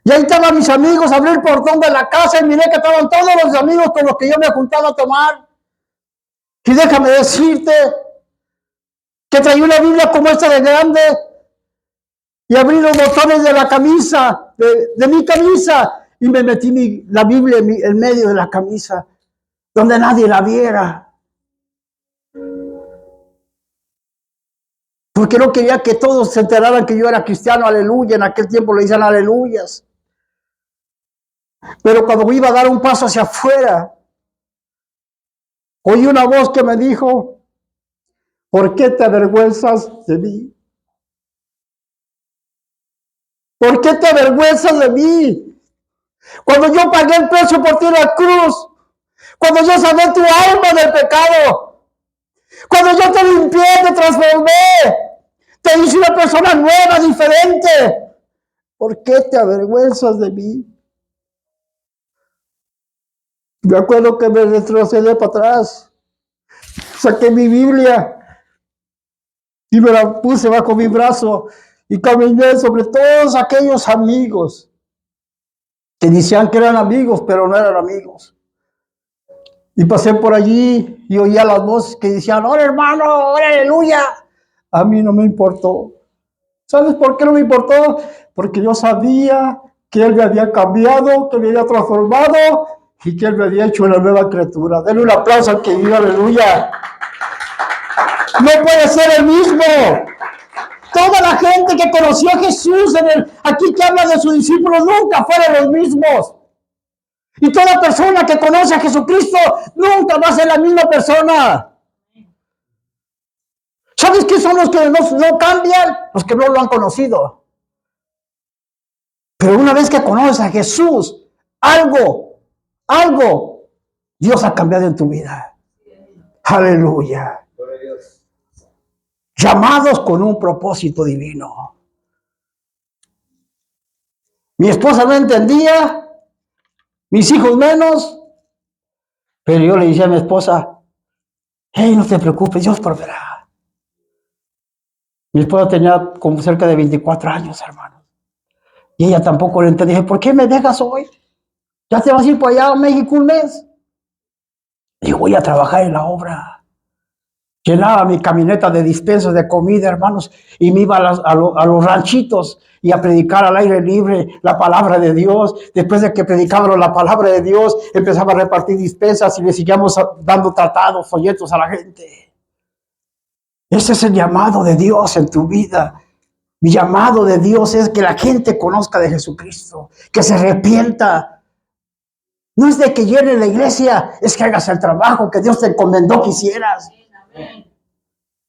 Y ahí estaban mis amigos, abrí el portón de la casa y miré que estaban todos los amigos con los que yo me juntaba a tomar. Y déjame decirte que traía una Biblia como esta de grande y abrí los botones de la camisa, de mi camisa, y me metí la Biblia en medio de la camisa, donde nadie la viera. Porque no quería que todos se enteraran que yo era cristiano, aleluya. En aquel tiempo le decían aleluyas. Pero cuando iba a dar un paso hacia afuera, oí una voz que me dijo, ¿por qué te avergüenzas de mí? ¿Por qué te avergüenzas de mí? Cuando yo pagué el precio por ti en la cruz, cuando yo salvé tu alma del pecado, cuando yo te limpié, te transformé, te hice una persona nueva, diferente. ¿Por qué te avergüenzas de mí? Me acuerdo que me retrocedí para atrás, saqué mi Biblia y me la puse bajo mi brazo y caminé sobre todos aquellos amigos que decían que eran amigos, pero no eran amigos. Y pasé por allí y oía las voces que decían, ¡ora hermano, ora aleluya! A mí no me importó. ¿Sabes por qué no me importó? Porque yo sabía que Él me había cambiado, que me había transformado y que Él me había hecho una nueva criatura. Denle un aplauso al que diga aleluya. No puede ser el mismo. Toda la gente que conoció a Jesús, aquí que habla de sus discípulos, nunca fueron los mismos. Y toda persona que conoce a Jesucristo nunca va a ser la misma persona. ¿Sabes qué son los que no cambian? Los que no lo han conocido. Pero una vez que conoces a Jesús, algo, Dios ha cambiado en tu vida. Aleluya. Llamados con un propósito divino. Mi esposa no entendía, mis hijos menos, pero yo le decía a mi esposa, hey, no te preocupes, Dios proveerá. Mi esposa tenía como cerca de 24 años, hermano. Y ella tampoco lo entendía. Dije, ¿por qué me dejas hoy? Ya te vas a ir por allá a México un mes. Y voy a trabajar en la obra. Llenaba mi camioneta de despensas de comida, hermanos, y me iba a los ranchitos y a predicar al aire libre la palabra de Dios. Después de que predicábamos la palabra de Dios, empezaba a repartir despensas y le seguíamos dando tratados, folletos a la gente. Ese es el llamado de Dios en tu vida. Mi llamado de Dios es que la gente conozca de Jesucristo, que se arrepienta. No es de que llene la iglesia, es que hagas el trabajo que Dios te encomendó que hicieras.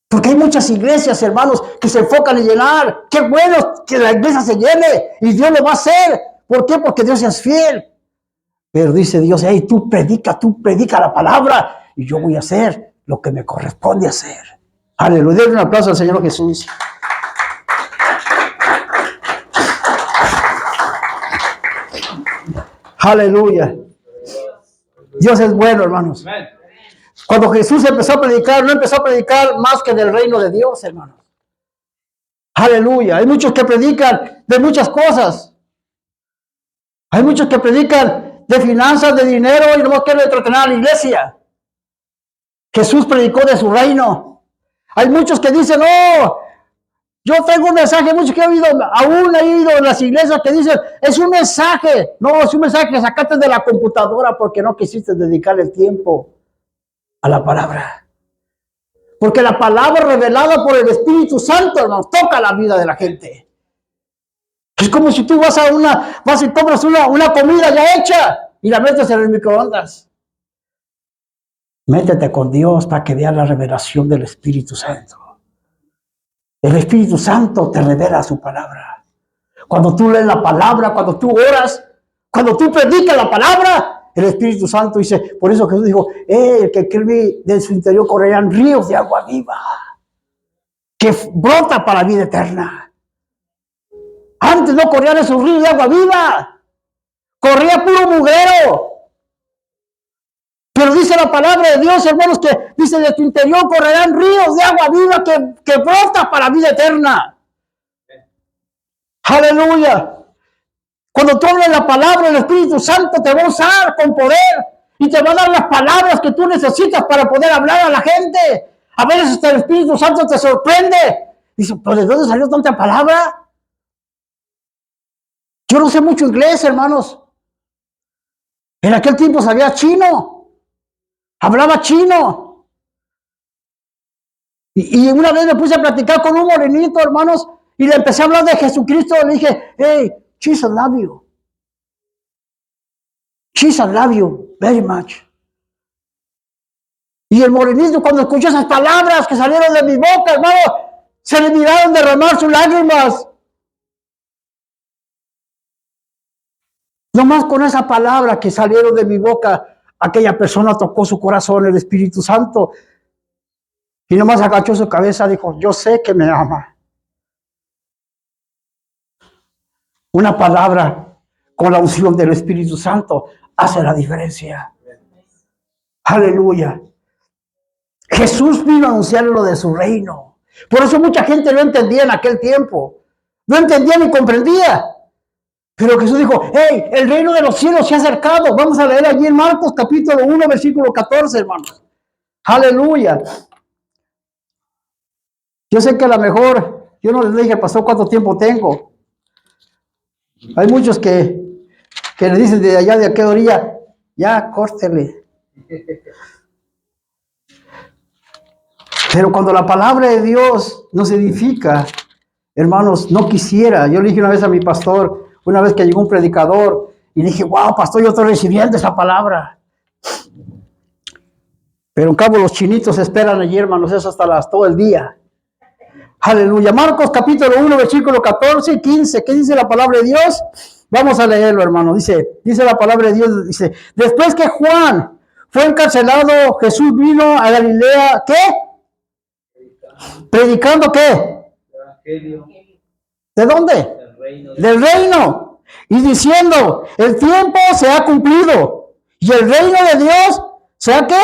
Porque hay muchas iglesias, hermanos, que se enfocan en llenar. Qué bueno que la iglesia se llene y Dios lo va a hacer. ¿Por qué? Porque Dios es fiel. Pero dice Dios, hey, tú predica la palabra y yo voy a hacer lo que me corresponde hacer. Aleluya. Denle un aplauso al Señor Jesús. Aleluya. Dios es bueno, hermanos. Cuando Jesús empezó a predicar, no empezó a predicar más que del reino de Dios, hermanos. Aleluya. Hay muchos que predican de muchas cosas. Hay muchos que predican de finanzas, de dinero y no quieren entretener a la iglesia. Jesús predicó de su reino. Hay muchos que dicen, no, yo tengo un mensaje, muchos que he oído, aún he oído en las iglesias que dicen, es un mensaje. No, es un mensaje que sacaste de la computadora porque no quisiste dedicar el tiempo a la palabra. Porque la palabra revelada por el Espíritu Santo nos toca la vida de la gente. Es como si tú vas y compras una comida ya hecha y la metes en el microondas. Métete con Dios para que veas la revelación del Espíritu Santo. El Espíritu Santo te revela su palabra. Cuando tú lees la palabra, cuando tú oras, cuando tú predicas la palabra, el Espíritu Santo dice, por eso Jesús dijo, el que cree de su interior correrán ríos de agua viva, que brota para la vida eterna. Antes no corrían esos ríos de agua viva, corría puro mugrero. Pero dice la palabra de Dios, hermanos, que dice de tu interior correrán ríos de agua viva que brota para la vida eterna. Aleluya. Cuando tú hablas la palabra, el Espíritu Santo te va a usar con poder y te va a dar las palabras que tú necesitas para poder hablar a la gente. A veces hasta el Espíritu Santo te sorprende. Dice, ¿pero de dónde salió tanta palabra? Yo no sé mucho inglés, hermanos. En aquel tiempo sabía chino. Hablaba chino. Y una vez me puse a platicar con un morenito, hermanos, y le empecé a hablar de Jesucristo. Le dije, hey, Jesus love you. Jesus love you very much. Y el morenito, cuando escuchó esas palabras que salieron de mi boca, hermano, se le miraron derramar sus lágrimas. Nomás con esa palabra que salieron de mi boca, aquella persona tocó su corazón, el Espíritu Santo. Y nomás agachó su cabeza y dijo, yo sé que me ama. Una palabra con la unción del Espíritu Santo hace la diferencia. Aleluya. Jesús vino a anunciar lo de su reino. Por eso mucha gente no entendía en aquel tiempo. No entendía ni comprendía. Pero Jesús dijo, hey, el reino de los cielos se ha acercado. Vamos a leer allí en Marcos capítulo 1, versículo 14, hermanos. Aleluya. Yo sé que a lo mejor, yo no les dije, pastor, cuánto tiempo tengo. Hay muchos que le dicen de allá, de aquella orilla, ya, córtele. Pero cuando la palabra de Dios nos edifica, hermanos, no quisiera. Yo le dije una vez a mi pastor, una vez que llegó un predicador, y le dije, wow, pastor, yo estoy recibiendo esa palabra. Pero en cabo los chinitos esperan allí, hermanos, eso hasta todo el día. Aleluya. Marcos capítulo 1, versículo 14 y 15. ¿Qué dice la palabra de Dios? Vamos a leerlo, hermano. Dice la palabra de Dios, dice, después que Juan fue encarcelado, Jesús vino a Galilea, ¿qué? ¿Predicando qué? Evangelio. ¿De dónde? Del reino. Y diciendo, el tiempo se ha cumplido y el reino de Dios se ha ¿qué?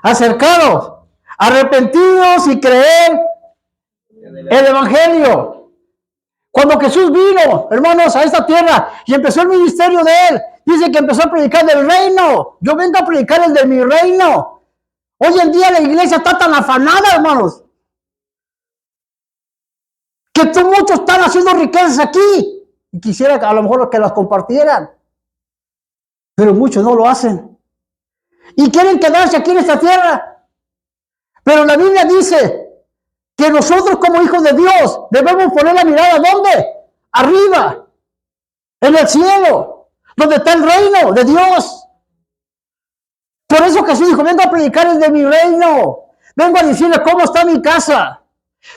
Acercado. Arrepentidos y creer el evangelio. Cuando Jesús vino, hermanos, a esta tierra y empezó el ministerio de él, dice que empezó a predicar del reino. Yo vengo a predicar el de mi reino. Hoy en día la iglesia está tan afanada, hermanos, que muchos están haciendo riquezas aquí. Y quisiera a lo mejor que las compartieran. Pero muchos no lo hacen. Y quieren quedarse aquí en esta tierra. Pero la Biblia dice que nosotros como hijos de Dios debemos poner la mirada ¿dónde? Arriba. En el cielo. Donde está el reino de Dios. Por eso Jesús dijo, vengo a predicar el de mi reino. Vengo a decirle cómo está mi casa.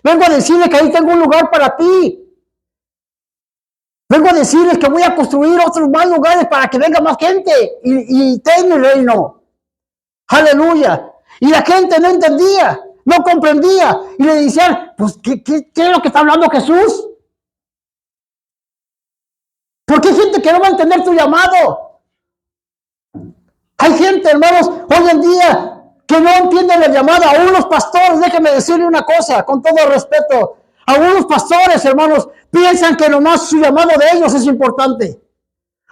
Vengo a decirle que ahí tengo un lugar para ti. Vengo a decirles que voy a construir otros más lugares para que venga más gente y tenga mi reino. Aleluya. Y la gente no entendía, no comprendía. Y le decían, pues, ¿qué es lo que está hablando Jesús? Porque hay gente que no va a entender tu llamado. Hay gente, hermanos, hoy en día que no entienden el llamado. A unos pastores, déjenme decirle una cosa, con todo respeto. Algunos pastores, hermanos, piensan que nomás su llamado de ellos es importante.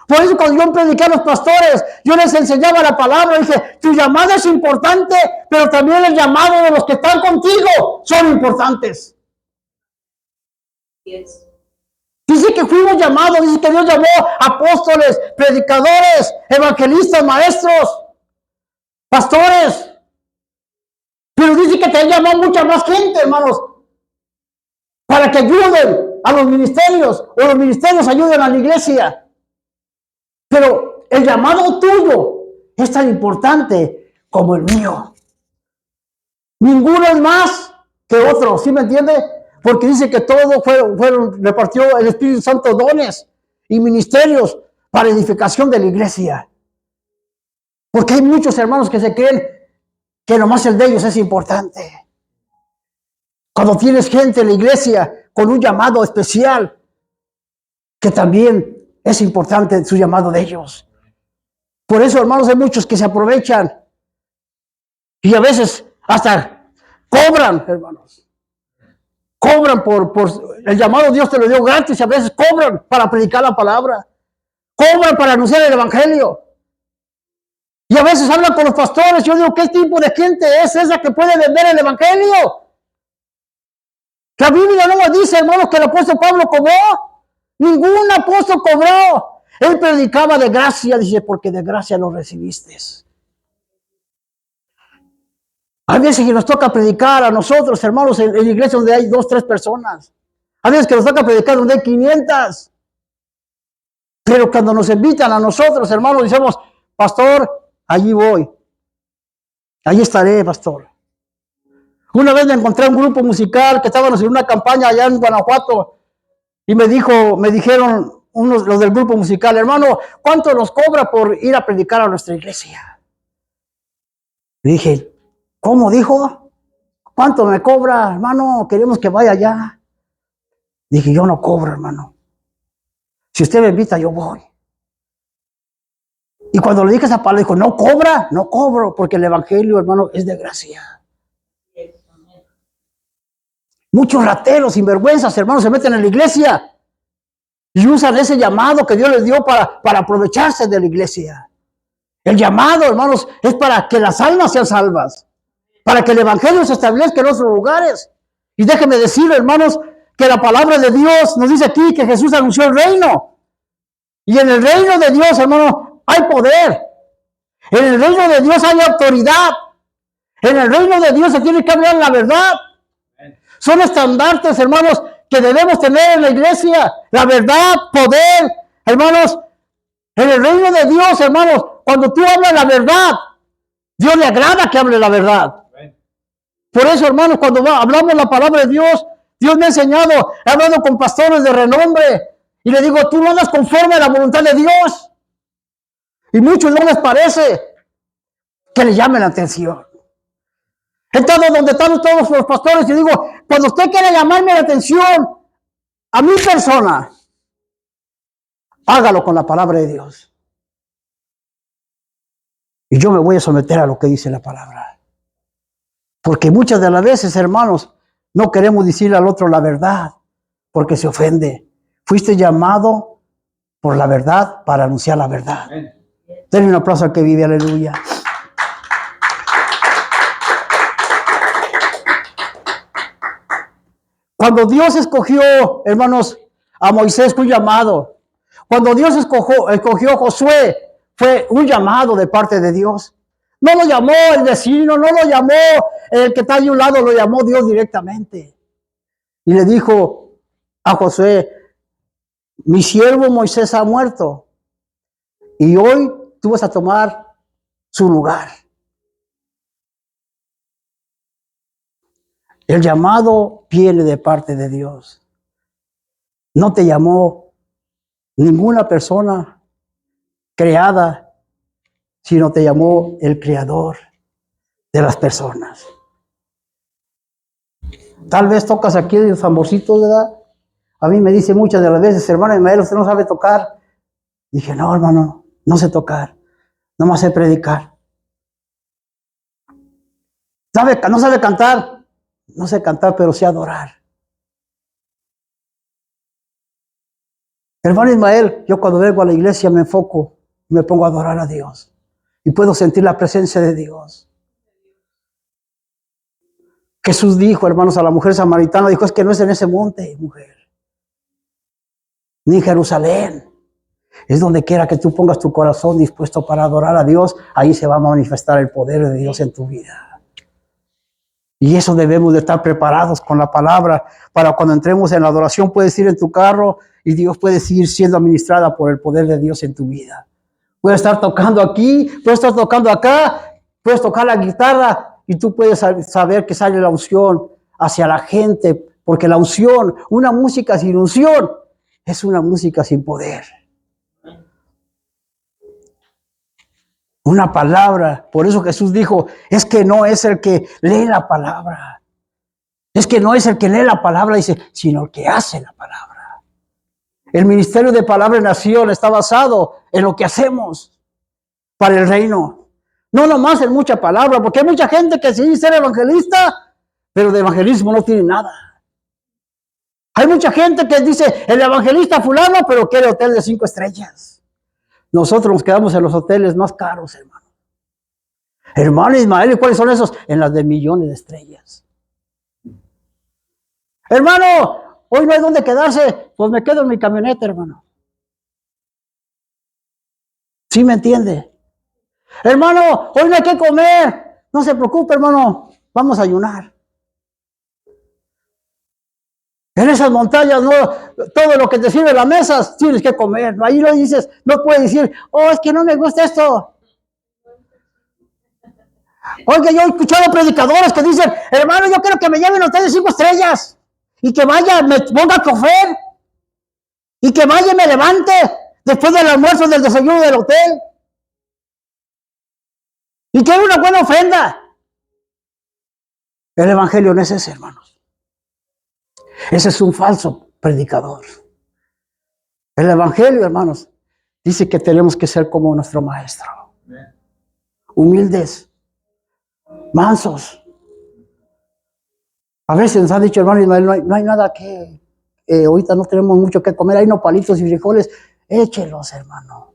Por eso cuando yo prediqué a los pastores, yo les enseñaba la palabra, dije, tu llamado es importante, pero también el llamado de los que están contigo son importantes. Yes. Dice que fuimos llamados, dice que Dios llamó apóstoles, predicadores, evangelistas, maestros, pastores. Pero dice que te ha llamado mucha más gente, hermanos, para que ayuden a los ministerios, o los ministerios ayuden a la iglesia. Pero el llamado tuyo es tan importante como el mío. Ninguno es más que otro, ¿sí me entiende? Porque dice que todos repartió el Espíritu Santo dones y ministerios para edificación de la iglesia. Porque hay muchos hermanos que se creen que nomás el de ellos es importante. Cuando tienes gente en la iglesia con un llamado especial, que también es importante su llamado de ellos. Por eso, hermanos, hay muchos que se aprovechan y a veces hasta cobran, hermanos. Cobran por el llamado, Dios te lo dio gratis, y a veces cobran para predicar la palabra. Cobran para anunciar el evangelio. Y a veces hablan con los pastores. Yo digo, ¿qué tipo de gente es esa que puede vender el evangelio? La Biblia no nos dice, hermanos, que el apóstol Pablo cobró. Ningún apóstol cobró. Él predicaba de gracia, dice, porque de gracia lo recibiste. Hay veces que nos toca predicar a nosotros, hermanos, en la iglesia donde hay 2, 3 personas. Hay veces que nos toca predicar donde hay 500. Pero cuando nos invitan a nosotros, hermanos, decimos, pastor, allí voy. Allí estaré, pastor. Una vez me encontré un grupo musical que estábamos en una campaña allá en Guanajuato y me dijeron los del grupo musical, hermano, ¿cuánto nos cobra por ir a predicar a nuestra iglesia? Le dije, ¿cómo dijo? ¿Cuánto me cobra, hermano? Queremos que vaya allá. Dije, yo no cobro, hermano. Si usted me invita, yo voy. Y cuando le dije esa palabra, dijo, no cobra, no cobro, porque el evangelio, hermano, es de gracia. Muchos rateros, sinvergüenzas, hermanos, se meten en la iglesia y usan ese llamado que Dios les dio para aprovecharse de la iglesia. El llamado, hermanos, es para que las almas sean salvas, para que el evangelio se establezca en otros lugares. Y déjenme decir, hermanos, que la palabra de Dios nos dice aquí que Jesús anunció el reino. Y en el reino de Dios, hermano, hay poder. En el reino de Dios hay autoridad. En el reino de Dios se tiene que hablar la verdad. Son estandartes, hermanos, que debemos tener en la iglesia. La verdad, poder, hermanos. En el reino de Dios, hermanos, cuando tú hablas la verdad, Dios le agrada que hable la verdad. Por eso, hermanos, cuando hablamos la palabra de Dios, Dios me ha enseñado, he hablado con pastores de renombre, y le digo, tú no andas conforme a la voluntad de Dios. Y muchos no les parece que le llamen la atención. He estado donde están todos los pastores y digo, cuando usted quiere llamarme la atención a mi persona, hágalo con la palabra de Dios. Y yo me voy a someter a lo que dice la palabra. Porque muchas de las veces, hermanos, no queremos decirle al otro la verdad, porque se ofende. Fuiste llamado por la verdad para anunciar la verdad. Denle un aplauso al que vive, aleluya. Cuando Dios escogió, hermanos, a Moisés fue un llamado. Cuando Dios escogió a Josué, fue un llamado de parte de Dios. No lo llamó el vecino, no lo llamó el que está ahí a un lado, lo llamó Dios directamente. Y le dijo a Josué, mi siervo Moisés ha muerto y hoy tú vas a tomar su lugar. El llamado viene de parte de Dios. No te llamó ninguna persona creada, sino te llamó el creador de las personas. Tal vez tocas aquí el tamborcito, ¿verdad? A mí me dice muchas de las veces, hermano Ismael, ¿usted no sabe tocar? Dije, no, hermano, no sé tocar, nomás sé predicar. ¿No sabe cantar? No sé cantar, pero sé adorar. Hermano Ismael, yo cuando vengo a la iglesia me enfoco y me pongo a adorar a Dios. Y puedo sentir la presencia de Dios. Jesús dijo, hermanos, a la mujer samaritana, dijo, es que no es en ese monte, mujer, ni en Jerusalén. Es donde quiera que tú pongas tu corazón dispuesto para adorar a Dios, ahí se va a manifestar el poder de Dios en tu vida. Y eso debemos de estar preparados con la palabra, para cuando entremos en la adoración, puedes ir en tu carro y Dios puede seguir siendo administrada por el poder de Dios en tu vida. Puedes estar tocando aquí, puedes estar tocando acá, puedes tocar la guitarra y tú puedes saber que sale la unción hacia la gente, porque la unción, una música sin unción, es una música sin poder. Una palabra, por eso Jesús dijo, es que no es el que lee la palabra, es que no es el que lee la palabra, dice, sino el que hace la palabra. El ministerio de Palabra en Nación está basado en lo que hacemos para el reino. No nomás en mucha palabra, porque hay mucha gente que sí ser evangelista, pero de evangelismo no tiene nada. Hay mucha gente que dice, el evangelista fulano, pero quiere hotel de 5 estrellas. Nosotros nos quedamos en los hoteles más caros, hermano. Hermano Ismael, ¿y cuáles son esos? En las de millones de estrellas. Hermano, hoy no hay dónde quedarse, pues me quedo en mi camioneta, hermano. ¿Sí me entiende? Hermano, hoy no hay que comer. No se preocupe, hermano. vamos a ayunar. En esas montañas, no, todo lo que te sirve en la mesa, tienes que comer. Ahí lo dices, no puedes decir, oh, es que no me gusta esto. Oiga, yo he escuchado predicadores que dicen, hermano, yo quiero que me lleven ustedes 5 estrellas. Y que vaya, me ponga chofer. Y que vaya y me levante después del almuerzo, del desayuno del hotel. Y que haga una buena ofrenda. El evangelio no es ese, hermanos. Ese es un falso predicador. El evangelio, hermanos, dice que tenemos que ser como nuestro maestro. Humildes, mansos. A veces nos han dicho, hermano, no hay nada que, ahorita no tenemos mucho que comer, hay unos palitos y frijoles, échelos, hermano.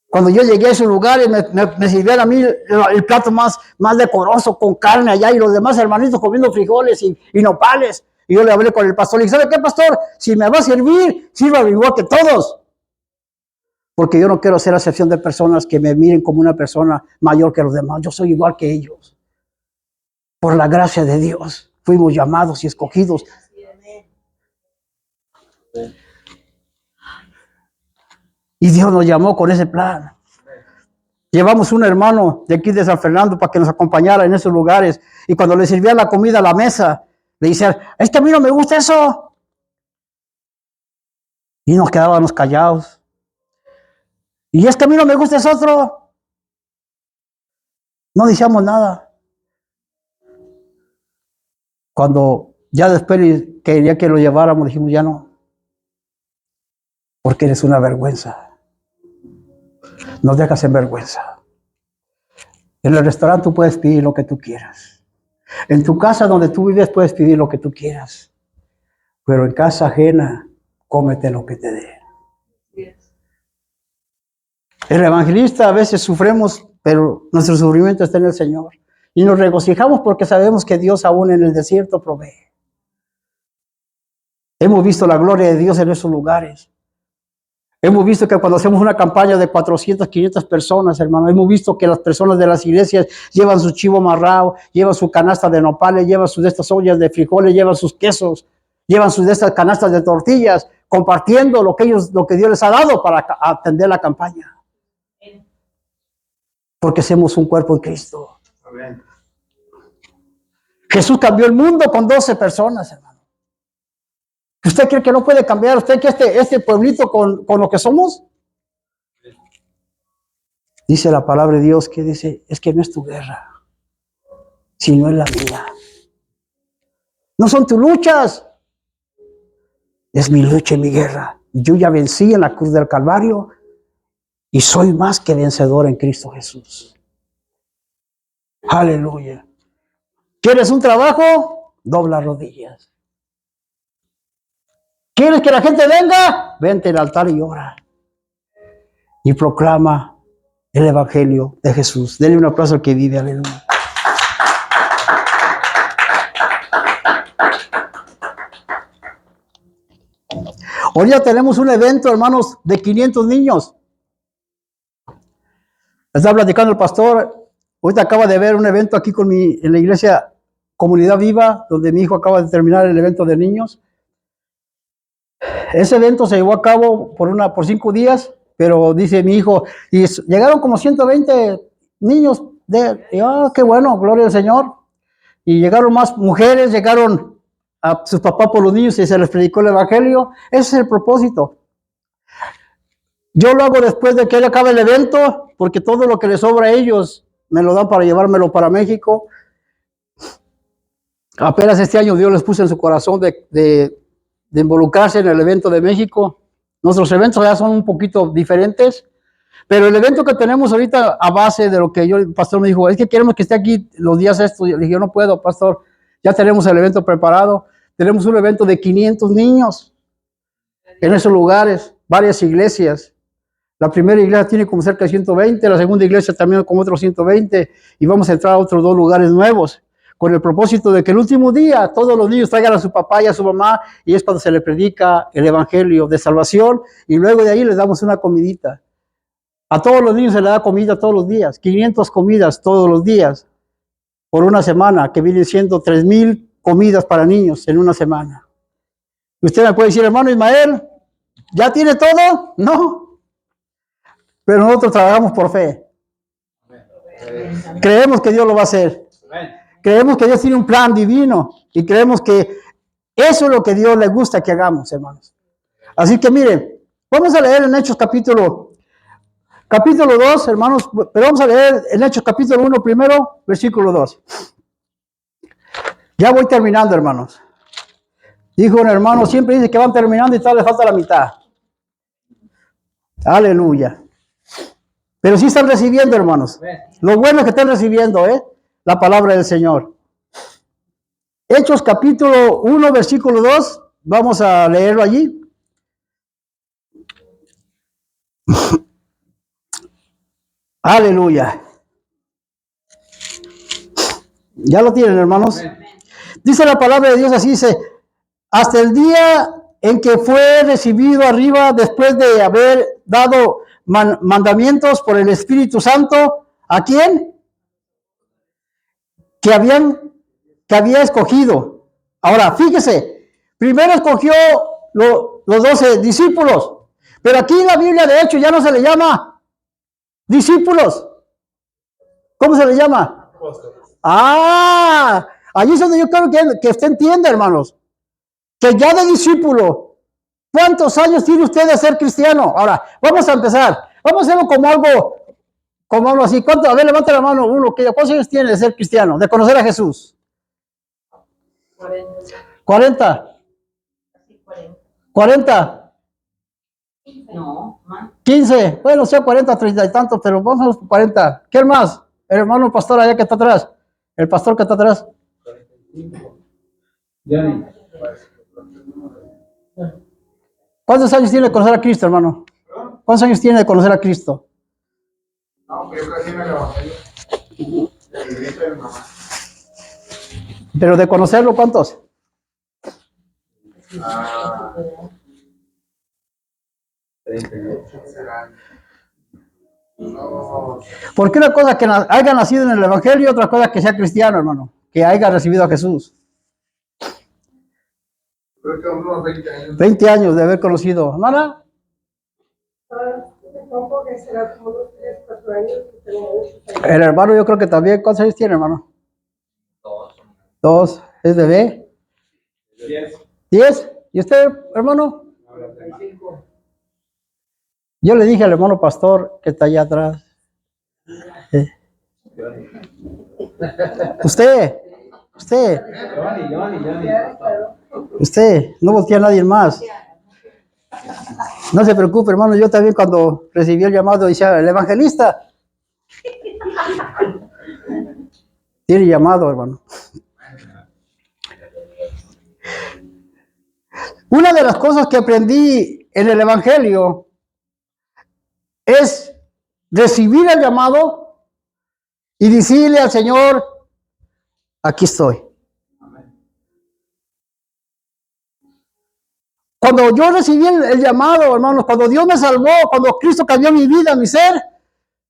Cuando yo llegué a esos lugares, me sirvieron a mí el plato más decoroso, con carne allá, y los demás hermanitos comiendo frijoles y nopales. Y yo le hablé con el pastor, y dije, ¿sabe qué, pastor? Si me va a servir, sírvame igual que todos. Porque yo no quiero hacer acepción de personas que me miren como una persona mayor que los demás. Yo soy igual que ellos. Por la gracia de Dios, fuimos llamados y escogidos. Y Dios nos llamó con ese plan. Llevamos un hermano de aquí de San Fernando para que nos acompañara en esos lugares. Y cuando le servían la comida a la mesa, le decían, es que a mí no me gusta eso. Y nos quedábamos callados. Y es que a mí no me gusta eso otro. No decíamos nada. Cuando ya después quería que lo lleváramos, dijimos, ya no. Porque eres una vergüenza. Nos dejas en vergüenza. En el restaurante tú puedes pedir lo que tú quieras. En tu casa donde tú vives puedes pedir lo que tú quieras. Pero en casa ajena, cómete lo que te dé. El evangelista a veces sufrimos, pero nuestro sufrimiento está en el Señor. Y nos regocijamos porque sabemos que Dios aún en el desierto provee. Hemos visto la gloria de Dios en esos lugares. Hemos visto que cuando hacemos una campaña de 400, 500 personas, hermano, hemos visto que las personas de las iglesias llevan su chivo amarrado, llevan su canasta de nopales, llevan sus de estas ollas de frijoles, llevan sus quesos, llevan sus de estas canastas de tortillas, compartiendo lo que Dios les ha dado para atender la campaña. Porque somos un cuerpo en Cristo. Amén. Jesús cambió el mundo con 12 personas, hermano. ¿Usted cree que no puede cambiar? ¿Usted cree que este pueblito con lo que somos? Dice la palabra de Dios que dice, es que no es tu guerra, sino es la mía. No son tus luchas, es mi lucha y mi guerra. Yo ya vencí en la cruz del Calvario y soy más que vencedor en Cristo Jesús. Aleluya. ¿Quieres un trabajo? Dobla rodillas. ¿Quieres que la gente venga? Vente al altar y ora. Y proclama el evangelio de Jesús. Denle un aplauso al que vive, aleluya. Hoy ya tenemos un evento, hermanos, de 500 niños. Estaba platicando el pastor. Ahorita acaba de ver un evento aquí en la iglesia Comunidad Viva, donde mi hijo acaba de terminar el evento de niños. Ese evento se llevó a cabo por 5 días, pero dice mi hijo, y llegaron como 120 niños. Qué bueno, gloria al Señor. Y llegaron más mujeres, llegaron a sus papás por los niños y se les predicó el evangelio. Ese es el propósito. Yo lo hago después de que él acabe el evento, porque todo lo que les sobra a ellos me lo dan para llevármelo para México. Apenas este año Dios les puso en su corazón de involucrarse en el evento de México. Nuestros eventos ya son un poquito diferentes, pero el evento que tenemos ahorita a base de lo que el pastor me dijo, es que queremos que esté aquí los días estos. Yo le dije, yo no puedo, pastor, ya tenemos el evento preparado. Tenemos un evento de 500 niños en esos lugares, varias iglesias. La primera iglesia tiene como cerca de 120, la segunda iglesia también como otros 120, y vamos a entrar a otros 2 lugares nuevos, con el propósito de que el último día todos los niños traigan a su papá y a su mamá, y es cuando se le predica el evangelio de salvación, y luego de ahí les damos una comidita. A todos los niños se les da comida todos los días, 500 comidas todos los días. por una semana, que vienen siendo 3,000 comidas para niños en una semana. Y usted me puede decir, hermano Ismael, ¿ya tiene todo? No. Pero nosotros trabajamos por fe. Creemos que Dios lo va a hacer. Creemos que Dios tiene un plan divino. Y creemos que eso es lo que Dios le gusta que hagamos, hermanos. Así que miren, vamos a leer en Hechos capítulo 2, hermanos, pero vamos a leer en Hechos capítulo 1 primero, versículo 2. Ya voy terminando, hermanos. Dijo un hermano, siempre dice que van terminando y tal, le falta la mitad. Aleluya. Pero sí están recibiendo, hermanos. Lo bueno es que están recibiendo, la palabra del Señor. Hechos capítulo 1, versículo 2. Vamos a leerlo allí. Aleluya. Ya lo tienen, hermanos. Dice la palabra de Dios así, dice, hasta el día en que fue recibido arriba después de haber dado mandamientos por el Espíritu Santo, ¿a quién? Que había escogido. Ahora, fíjese, primero escogió los 12 discípulos, pero aquí en la Biblia de hecho ya no se le llama discípulos. ¿Cómo se le llama? Allí es donde yo quiero que usted entienda, hermanos, que ya de discípulo, ¿cuántos años tiene usted de ser cristiano? Ahora, vamos a empezar. Vamos a hacerlo como algo así. ¿Cuánto? A ver, levanta la mano uno. ¿Cuántos años tiene de ser cristiano? De conocer a Jesús. 40. 40. No, más. 15. Bueno, sea 40, 30 y tantos, pero vamos a los 40. ¿Quién más? El hermano pastor allá que está atrás. El pastor que está atrás. Johnny. ¿Cuántos años tiene de conocer a Cristo, hermano? ¿Cuántos años tiene de conocer a Cristo? No, pero yo casi en el evangelio. De la iglesia de mamá. Pero de conocerlo, ¿cuántos? Serán unos, Porque una cosa es que haya nacido en el Evangelio y otra cosa es que sea cristiano, hermano. Que haya recibido a Jesús. creo que unos 20 años. 20 años de haber conocido. ¿Hermana? Supongo que será como unos 3, 4 años. El hermano yo creo que también. ¿Cuántos años tiene, hermano? 2. ¿Es bebé? 10. ¿Y usted, hermano? 95. Yo le dije al hermano pastor que está allá atrás. Usted, no voltea a nadie más. No se preocupe, hermano. Yo también cuando recibí el llamado decía, el evangelista tiene llamado, hermano. Una de las cosas que aprendí en el evangelio es recibir el llamado y decirle al Señor, aquí estoy. Cuando yo recibí el llamado, hermanos, cuando Dios me salvó, cuando Cristo cambió mi vida, mi ser,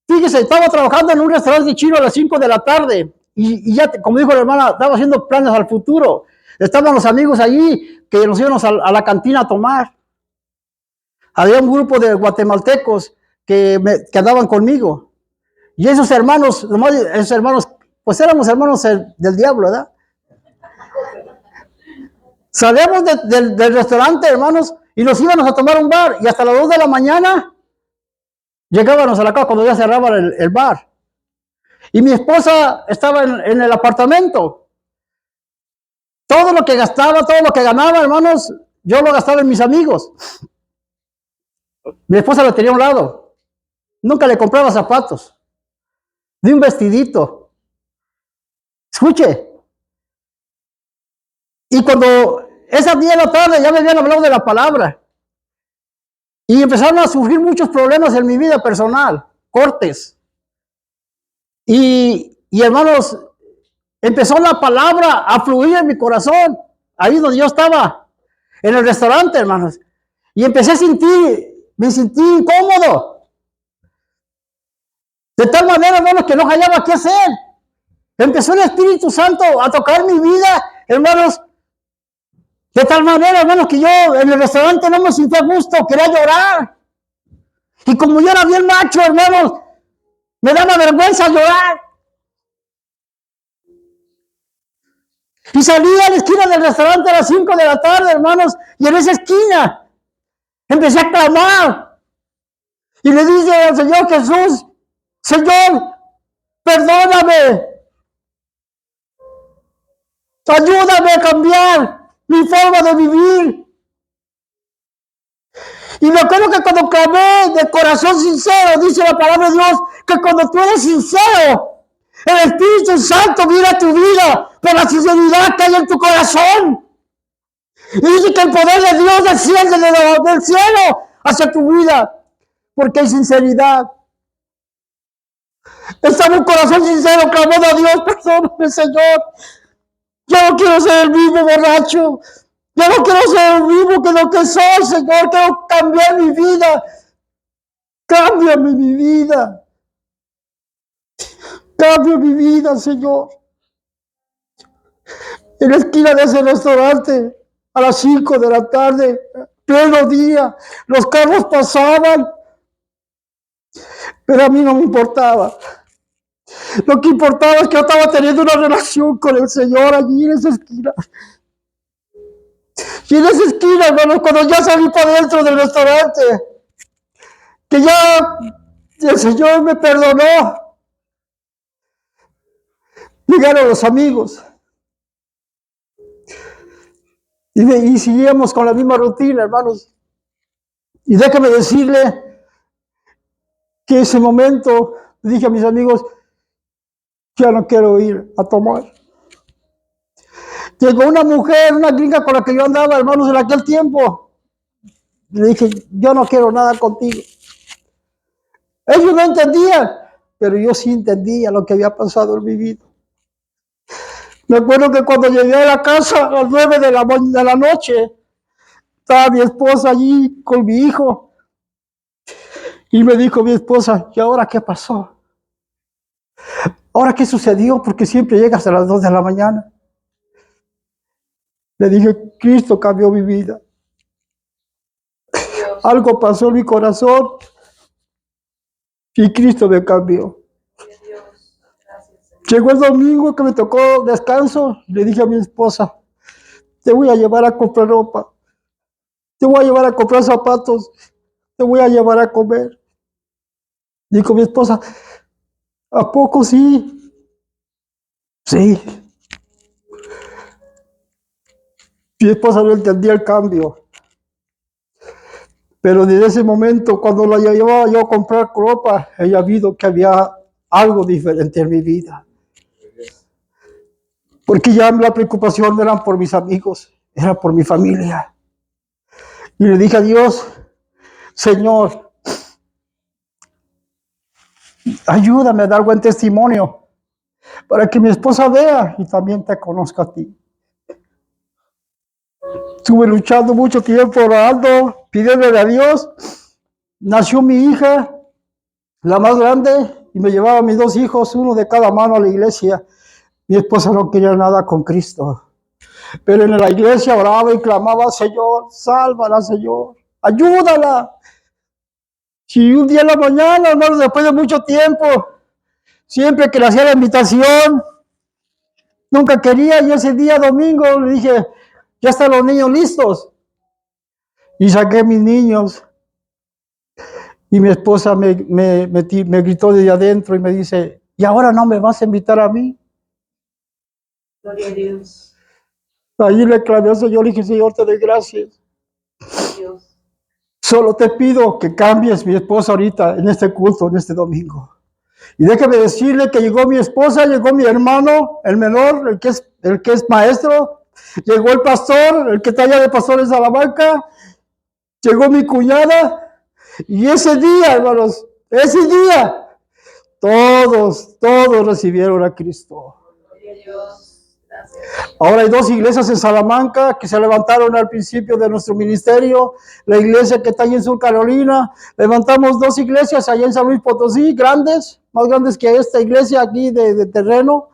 fíjese, estaba trabajando en un restaurante chino a las 5 de la tarde y ya, como dijo la hermana, estaba haciendo planes al futuro. Estaban los amigos allí que nos íbamos a la cantina a tomar. Había un grupo de guatemaltecos que andaban conmigo. Y esos hermanos, pues éramos hermanos del diablo, ¿verdad? Salíamos del restaurante, hermanos, y nos íbamos a tomar un bar. Y hasta las 2 de la mañana llegábamos a la casa cuando ya cerraba el bar. Y mi esposa estaba en el apartamento. Todo lo que gastaba, todo lo que ganaba, hermanos, yo lo gastaba en mis amigos. Mi esposa lo tenía a un lado. Nunca le compraba zapatos. Ni un vestidito. Escuche. Y cuando esas 10 de la tarde ya me habían hablado de la palabra. Y empezaron a surgir muchos problemas en mi vida personal. Cortes. Y hermanos, empezó la palabra a fluir en mi corazón. Ahí donde yo estaba. En el restaurante, hermanos. Y empecé a me sentí incómodo. De tal manera, hermanos, que no hallaba qué hacer. Empezó el Espíritu Santo a tocar mi vida, hermanos, de tal manera, hermanos, que yo en el restaurante no me sentía a gusto, quería llorar. Y como yo era bien macho, hermanos, me daba vergüenza llorar. Y salí a la esquina del restaurante a las 5 de la tarde, hermanos, y en esa esquina empecé a clamar. Y le dije al Señor Jesús, Señor, perdóname. Ayúdame a cambiar mi forma de vivir. Y me acuerdo que cuando clamé de corazón sincero, dice la palabra de Dios, que cuando tú eres sincero, el Espíritu Santo viene a tu vida por la sinceridad que hay en tu corazón. Y dice que el poder de Dios desciende del cielo hacia tu vida, porque hay sinceridad. Estaba un corazón sincero clamando a Dios, perdóname, Señor. Yo no quiero ser el mismo borracho. Yo no quiero ser el mismo que lo que soy, Señor. Quiero cambiar mi vida. Cámbiame mi vida. Cambia mi vida, Señor. En la esquina de ese restaurante, a las 5 de la tarde, pleno día, los carros pasaban, pero a mí no me importaba. Lo que importaba es que yo estaba teniendo una relación con el Señor allí en esa esquina. Y en esa esquina, hermanos, cuando ya salí para dentro del restaurante, que ya el Señor me perdonó, llegaron los amigos. Y seguíamos con la misma rutina, hermanos. Y déjame decirle que ese momento le dije a mis amigos, ya no quiero ir a tomar. Llegó una mujer, una gringa con la que yo andaba, hermanos, en aquel tiempo. Le dije, yo no quiero nada contigo. Ellos no entendían, pero yo sí entendía lo que había pasado en mi vida. Me acuerdo que cuando llegué a la casa a las 9 de la noche, estaba mi esposa allí con mi hijo. Y me dijo mi esposa, ¿y ahora qué pasó? ¿Ahora qué sucedió? Porque siempre llegas a las 2 de la mañana. Le dije, Cristo cambió mi vida. Dios, Algo pasó en mi corazón y Cristo me cambió. Dios, gracias, Señor. Llegó el domingo que me tocó descanso. Le dije a mi esposa, te voy a llevar a comprar ropa. Te voy a llevar a comprar zapatos. Te voy a llevar a comer. Dijo mi esposa, ¿a poco sí? Sí. Mi esposa no entendía el cambio. Pero desde ese momento, cuando la llevaba yo a comprar ropa, ella vio que había algo diferente en mi vida. Porque ya la preocupación no era por mis amigos, era por mi familia. Y le dije a Dios, Señor, ayúdame a dar buen testimonio para que mi esposa vea y también te conozca a ti. Estuve luchando mucho tiempo, orando, pidiéndole a Dios. Nació mi hija, la más grande, y me llevaba a mis 2 hijos, uno de cada mano a la iglesia. Mi esposa no quería nada con Cristo. Pero en la iglesia oraba y clamaba, Señor, sálvala, Señor, ayúdala. Si un día en la mañana, hermano, después de mucho tiempo, siempre que le hacía la invitación, nunca quería, y ese día domingo le dije, ya están los niños listos. Y saqué mis niños. Y mi esposa me gritó desde adentro y me dice, ¿y ahora no me vas a invitar a mí? Gloria a Dios, Allí le clamé al Señor y dije, Señor, te doy gracias. Dios. Solo te pido que cambies mi esposa ahorita en este culto, en este domingo. Y déjame decirle que llegó mi esposa, llegó mi hermano, el menor, el que es maestro, llegó el pastor, el que está allá de pastor en Salamanca, llegó mi cuñada, y ese día, hermanos, ese día, todos recibieron a Cristo. Gloria a Dios, gracias. Ahora hay 2 iglesias en Salamanca que se levantaron al principio de nuestro ministerio. La iglesia que está allí en Sur Carolina. Levantamos 2 iglesias allá en San Luis Potosí, grandes, más grandes que esta iglesia aquí de terreno.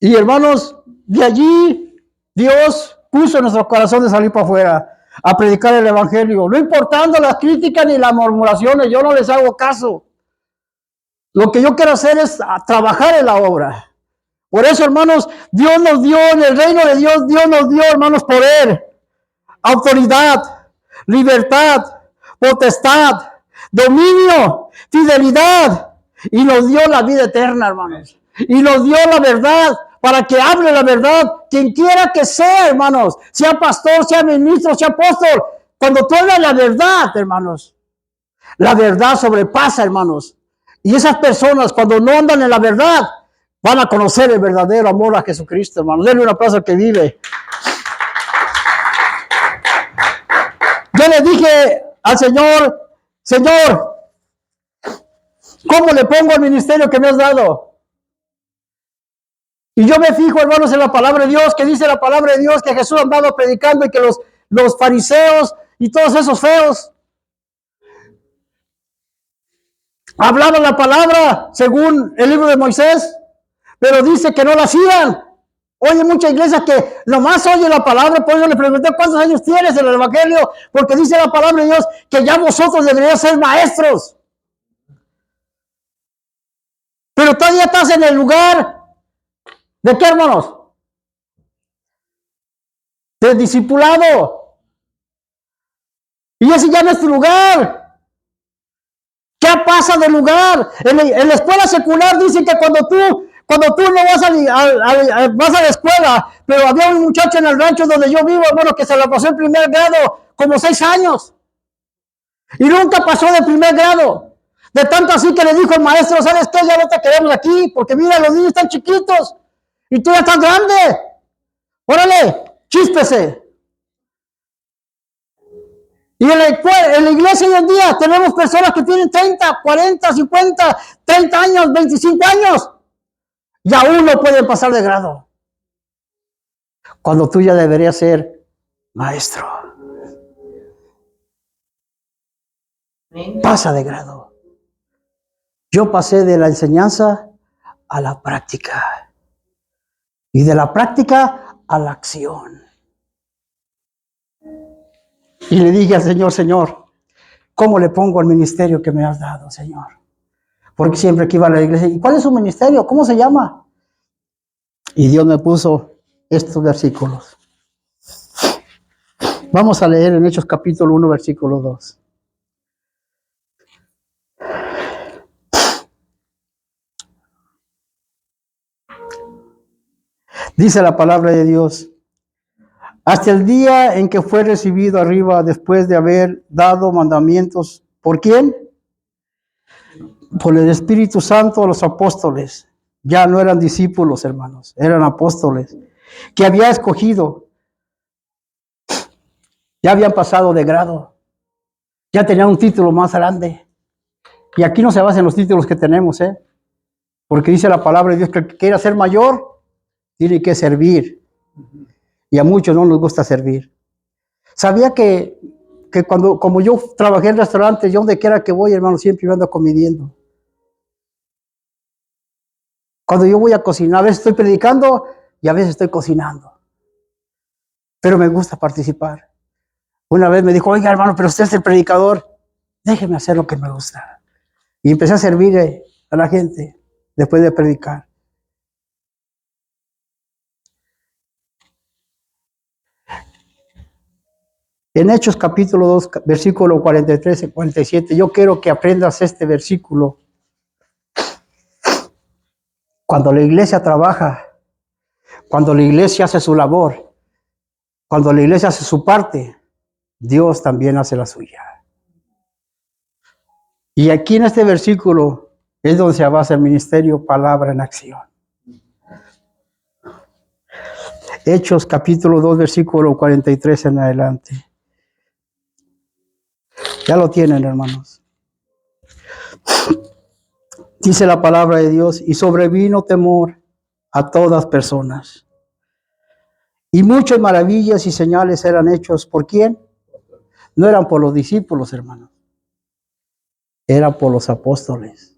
Y hermanos, de allí Dios puso en nuestro corazón de salir para afuera a predicar el evangelio, no importando las críticas ni las murmuraciones, yo no les hago caso. Lo que yo quiero hacer es trabajar en la obra. Por eso, hermanos, Dios nos dio en el reino de Dios, Dios nos dio, hermanos, poder, autoridad, libertad, potestad, dominio, fidelidad, y nos dio la vida eterna, hermanos. Y nos dio la verdad para que hable la verdad, quien quiera que sea, hermanos, sea pastor, sea ministro, sea apóstol. Cuando tú hablas la verdad, hermanos, la verdad sobrepasa, hermanos. Y esas personas, cuando no andan en la verdad, van a conocer el verdadero amor a Jesucristo, hermanos. Denle un aplauso al que vive. Yo le dije al Señor, Señor, ¿cómo le pongo al ministerio que me has dado? Y yo me fijo, hermanos, en la palabra de Dios, que dice la palabra de Dios que Jesús andaba predicando y que los fariseos y todos esos feos hablaban la palabra según el libro de Moisés, pero dice que no la hacían. Oye, muchas iglesias que nomás oye la palabra, por eso le pregunté cuántos años tienes en el evangelio, porque dice la palabra de Dios que ya vosotros deberíais ser maestros. Pero todavía estás en el lugar ¿de qué, hermanos? De discipulado. Y ese ya no es tu lugar. Ya pasa de lugar. En la escuela secular dicen que cuando tú no vas a la escuela, pero había un muchacho en el rancho donde yo vivo, hermano, que se la pasó en primer grado como 6 años. Y nunca pasó de primer grado. De tanto así que le dijo el maestro, ¿sabes qué? Ya no te queremos aquí, porque mira, los niños están chiquitos. Y tú ya estás grande. Órale, chíspese. Y en la iglesia hoy en día tenemos personas que tienen 30, 40, 50, 30 años, 25 años. Y aún no pueden pasar de grado. Cuando tú ya deberías ser maestro. Pasa de grado. Yo pasé de la enseñanza a la práctica. Y de la práctica a la acción. Y le dije al Señor, Señor, ¿cómo le pongo al ministerio que me has dado, Señor? Porque siempre que iba a la iglesia, ¿y cuál es su ministerio? ¿Cómo se llama? Y Dios me puso estos versículos. Vamos a leer en Hechos capítulo 1, versículo 2. Dice la palabra de Dios. Hasta el día en que fue recibido arriba después de haber dado mandamientos. ¿Por quién? Por el Espíritu Santo a los apóstoles. Ya no eran discípulos, hermanos, eran apóstoles. Que había escogido. Ya habían pasado de grado. Ya tenían un título más grande. Y aquí no se basan los títulos que tenemos, porque dice la palabra de Dios que el que quiera ser mayor tiene que servir. Y a muchos no nos gusta servir. Sabía que como yo trabajé en restaurantes, yo donde quiera que voy, hermano, siempre me ando comiendo. Cuando yo voy a cocinar, a veces estoy predicando y a veces estoy cocinando. Pero me gusta participar. Una vez me dijo, oiga, hermano, pero usted es el predicador. Déjeme hacer lo que me gusta. Y empecé a servir a la gente después de predicar. En Hechos capítulo 2, versículo 43 y 47, yo quiero que aprendas este versículo. Cuando la iglesia trabaja, cuando la iglesia hace su labor, cuando la iglesia hace su parte, Dios también hace la suya. Y aquí en este versículo es donde se basa el ministerio Palabra en Acción. Hechos capítulo 2, versículo 43 en adelante. Ya lo tienen, hermanos. Dice la palabra de Dios, y sobrevino temor a todas personas. Y muchas maravillas y señales eran hechos. ¿Por quién? No eran por los discípulos, hermanos. Eran por los apóstoles.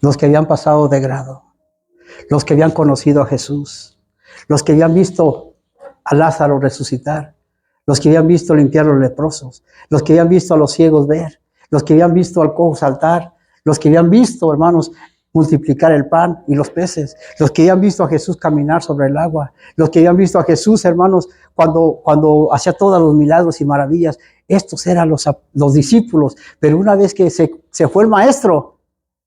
Los que habían pasado de grado. los que habían conocido a Jesús, los que habían visto a Lázaro resucitar, los que habían visto limpiar a los leprosos, los que habían visto a los ciegos ver, los que habían visto al cojo saltar, los que habían visto, hermanos, multiplicar el pan y los peces, los que habían visto a Jesús caminar sobre el agua, los que habían visto a Jesús, hermanos, cuando hacía todos los milagros y maravillas. Estos eran los discípulos, pero una vez que se fue el maestro,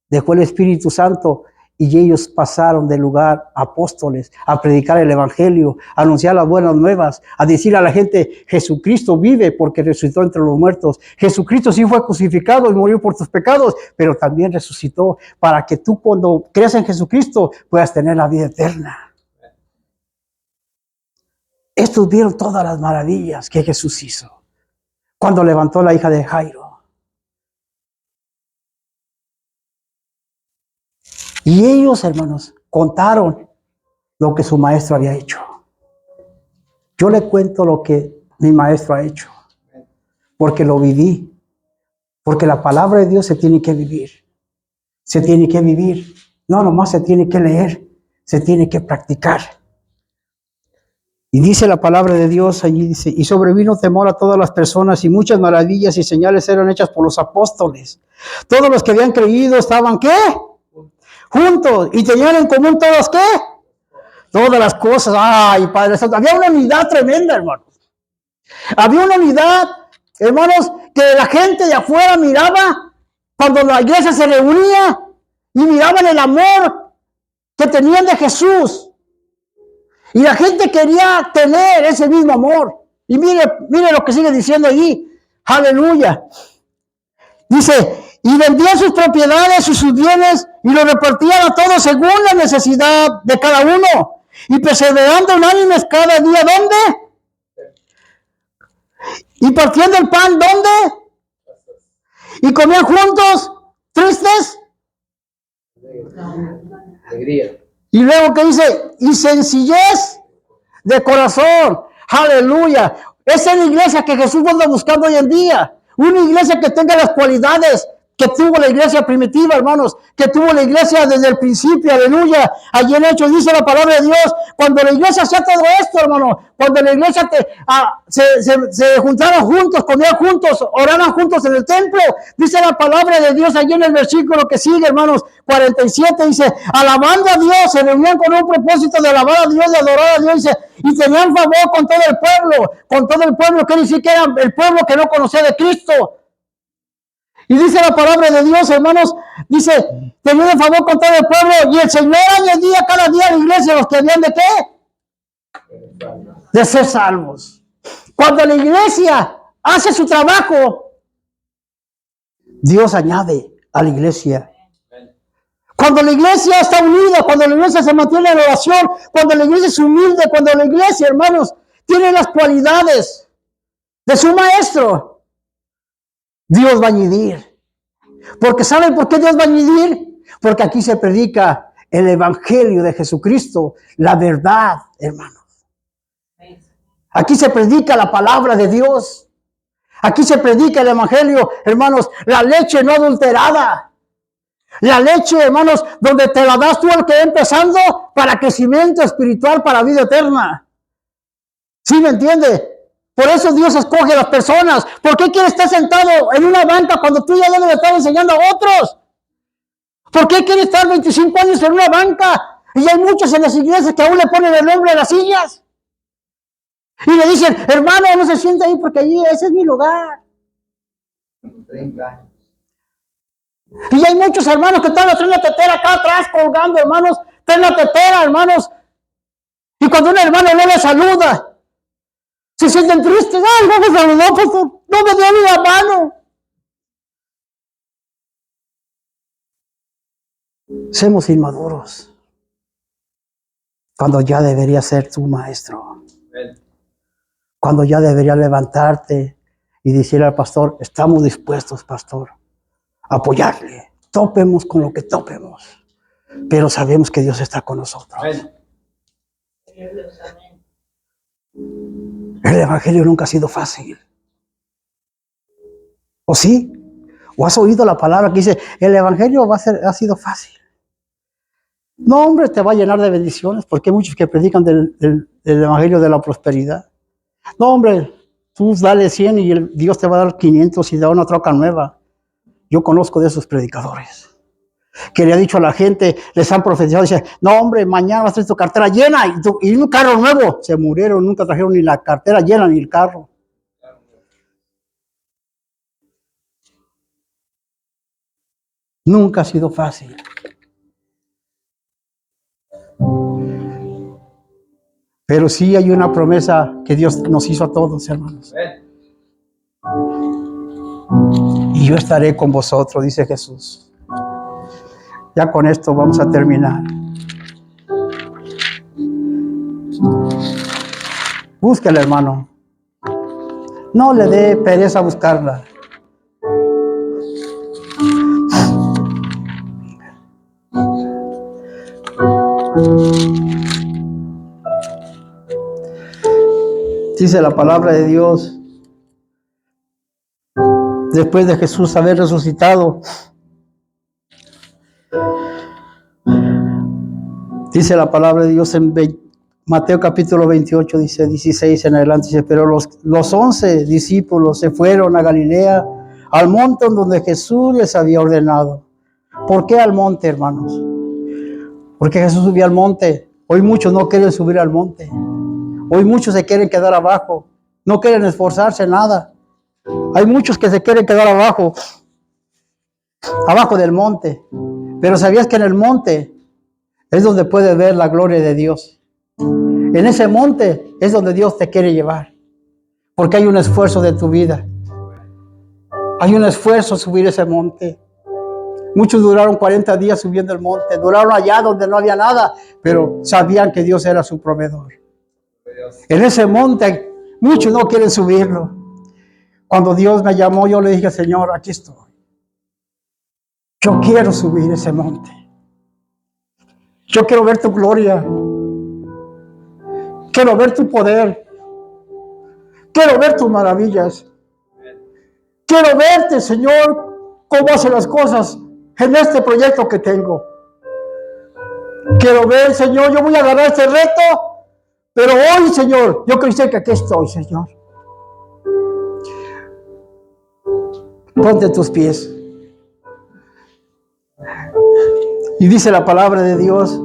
dejó el Espíritu Santo y ellos pasaron de lugar a apóstoles, a predicar el evangelio, a anunciar las buenas nuevas, a decir a la gente, Jesucristo vive porque resucitó entre los muertos. Jesucristo sí fue crucificado y murió por tus pecados, pero también resucitó para que tú cuando creas en Jesucristo puedas tener la vida eterna. Estos vieron todas las maravillas que Jesús hizo cuando levantó a la hija de Jairo. Y ellos, hermanos, contaron lo que su maestro había hecho. Yo le cuento lo que mi maestro ha hecho, porque lo viví, porque la palabra de Dios se tiene que vivir. Se tiene que vivir. No nomás se tiene que leer, se tiene que practicar. Y dice la palabra de Dios allí, dice, y sobrevino temor a todas las personas y muchas maravillas y señales eran hechas por los apóstoles. Todos los que habían creído estaban, ¿qué? Juntos, y tenían en común todos, ¿qué? Todas las cosas. Ay, Padre Santo, había una unidad tremenda, hermanos. Había una unidad, hermanos, que la gente de afuera miraba cuando la iglesia se reunía y miraban el amor que tenían de Jesús. Y la gente quería tener ese mismo amor. Y mire lo que sigue diciendo allí. Aleluya. Dice, y vendían sus propiedades y sus bienes y los repartían a todos según la necesidad de cada uno. Y perseverando unánimes cada día, ¿dónde? Y partiendo el pan, ¿dónde? Y comían juntos, tristes. Alegría. Y luego que dice, y sencillez de corazón. Aleluya. Esa es la iglesia que Jesús anda buscando hoy en día. Una iglesia que tenga las cualidades que tuvo la iglesia primitiva, hermanos, que tuvo la iglesia desde el principio, aleluya. Allí en Hechos dice la palabra de Dios, cuando la iglesia hacía todo esto, hermano, cuando la iglesia se juntaron juntos, comían juntos, oraban juntos en el templo, dice la palabra de Dios allí en el versículo que sigue, hermanos, 47, dice, alabando a Dios, se reunían con un propósito de alabar a Dios, de adorar a Dios, dice, y tenían favor con todo el pueblo, quiere decir que era el pueblo que no conocía de Cristo. Y dice la palabra de Dios, hermanos, dice, tenían favor con todo el pueblo, y el Señor añadía cada día a la iglesia los que habían de qué? De ser salvos. Cuando la iglesia hace su trabajo, Dios añade a la iglesia. Cuando la iglesia está unida, cuando la iglesia se mantiene en oración, cuando la iglesia es humilde, cuando la iglesia, hermanos, tiene las cualidades de su maestro, Dios va a añadir. Porque ¿saben por qué Dios va a añadir? Porque aquí se predica el evangelio de Jesucristo, la verdad, hermanos. Aquí se predica la palabra de Dios. Aquí se predica el evangelio, hermanos, la leche no adulterada. La leche, hermanos, donde te la das tú al que va empezando para crecimiento espiritual, para vida eterna. ¿Sí me entiende? Por eso Dios escoge a las personas. ¿Por qué quiere estar sentado en una banca cuando tú ya debes estar enseñando a otros? ¿Por qué quiere estar 25 años en una banca? Y hay muchos en las iglesias que aún le ponen el nombre a las sillas. Y le dicen, hermano, no se sienta ahí porque allí ese es mi lugar. 30 años. Y hay muchos hermanos que están haciendo la tetera acá atrás colgando, hermanos. Están en la tetera, hermanos. Y cuando un hermano no le saluda, se sienten tristes. Ay, no me saludó, pastor. No me dio ni la mano. Somos inmaduros. Cuando ya debería ser tu maestro. Cuando ya debería levantarte y decirle al pastor, estamos dispuestos, pastor, a apoyarle. Topemos con lo que topemos. Pero sabemos que Dios está con nosotros. El evangelio nunca ha sido fácil. ¿O sí? ¿O has oído la palabra que dice, el evangelio ha sido fácil? No, hombre, te va a llenar de bendiciones, porque hay muchos que predican del evangelio de la prosperidad. No, hombre, tú dale 100 y Dios te va a dar 500 y da una troca nueva. Yo conozco de esos predicadores que le ha dicho a la gente, les han profetizado, dice, no, hombre, mañana vas a tener tu cartera llena y un carro nuevo. Se murieron, nunca trajeron ni la cartera llena ni el carro. Nunca ha sido fácil. Pero sí hay una promesa que Dios nos hizo a todos, hermanos. Y yo estaré con vosotros, dice Jesús. Ya con esto vamos a terminar. Búsquela, hermano. No le dé pereza buscarla. Dice la palabra de Dios, después de Jesús haber resucitado, dice la palabra de Dios en Mateo capítulo 28, dice 16 en adelante, dice, pero los 11 discípulos se fueron a Galilea, al monte donde Jesús les había ordenado. ¿Por qué al monte, hermanos? Porque Jesús subía al monte. Hoy muchos no quieren subir al monte. Hoy muchos se quieren quedar abajo. No quieren esforzarse nada. Hay muchos que se quieren quedar abajo del monte. Pero ¿sabías que en el monte es donde puedes ver la gloria de Dios? En ese monte es donde Dios te quiere llevar. Porque hay un esfuerzo de tu vida. Hay un esfuerzo subir ese monte. Muchos duraron 40 días subiendo el monte. Duraron allá donde no había nada, pero sabían que Dios era su proveedor. En ese monte muchos no quieren subirlo. Cuando Dios me llamó, yo le dije, Señor, aquí estoy. Yo quiero subir ese monte. Yo quiero ver tu gloria. Quiero ver tu poder. Quiero ver tus maravillas. Quiero verte, Señor, cómo haces las cosas en este proyecto que tengo. Quiero ver, Señor, yo voy a agarrar este reto, pero hoy, Señor, yo quiero decir que aquí estoy, Señor. Ponte tus pies. Y dice la palabra de Dios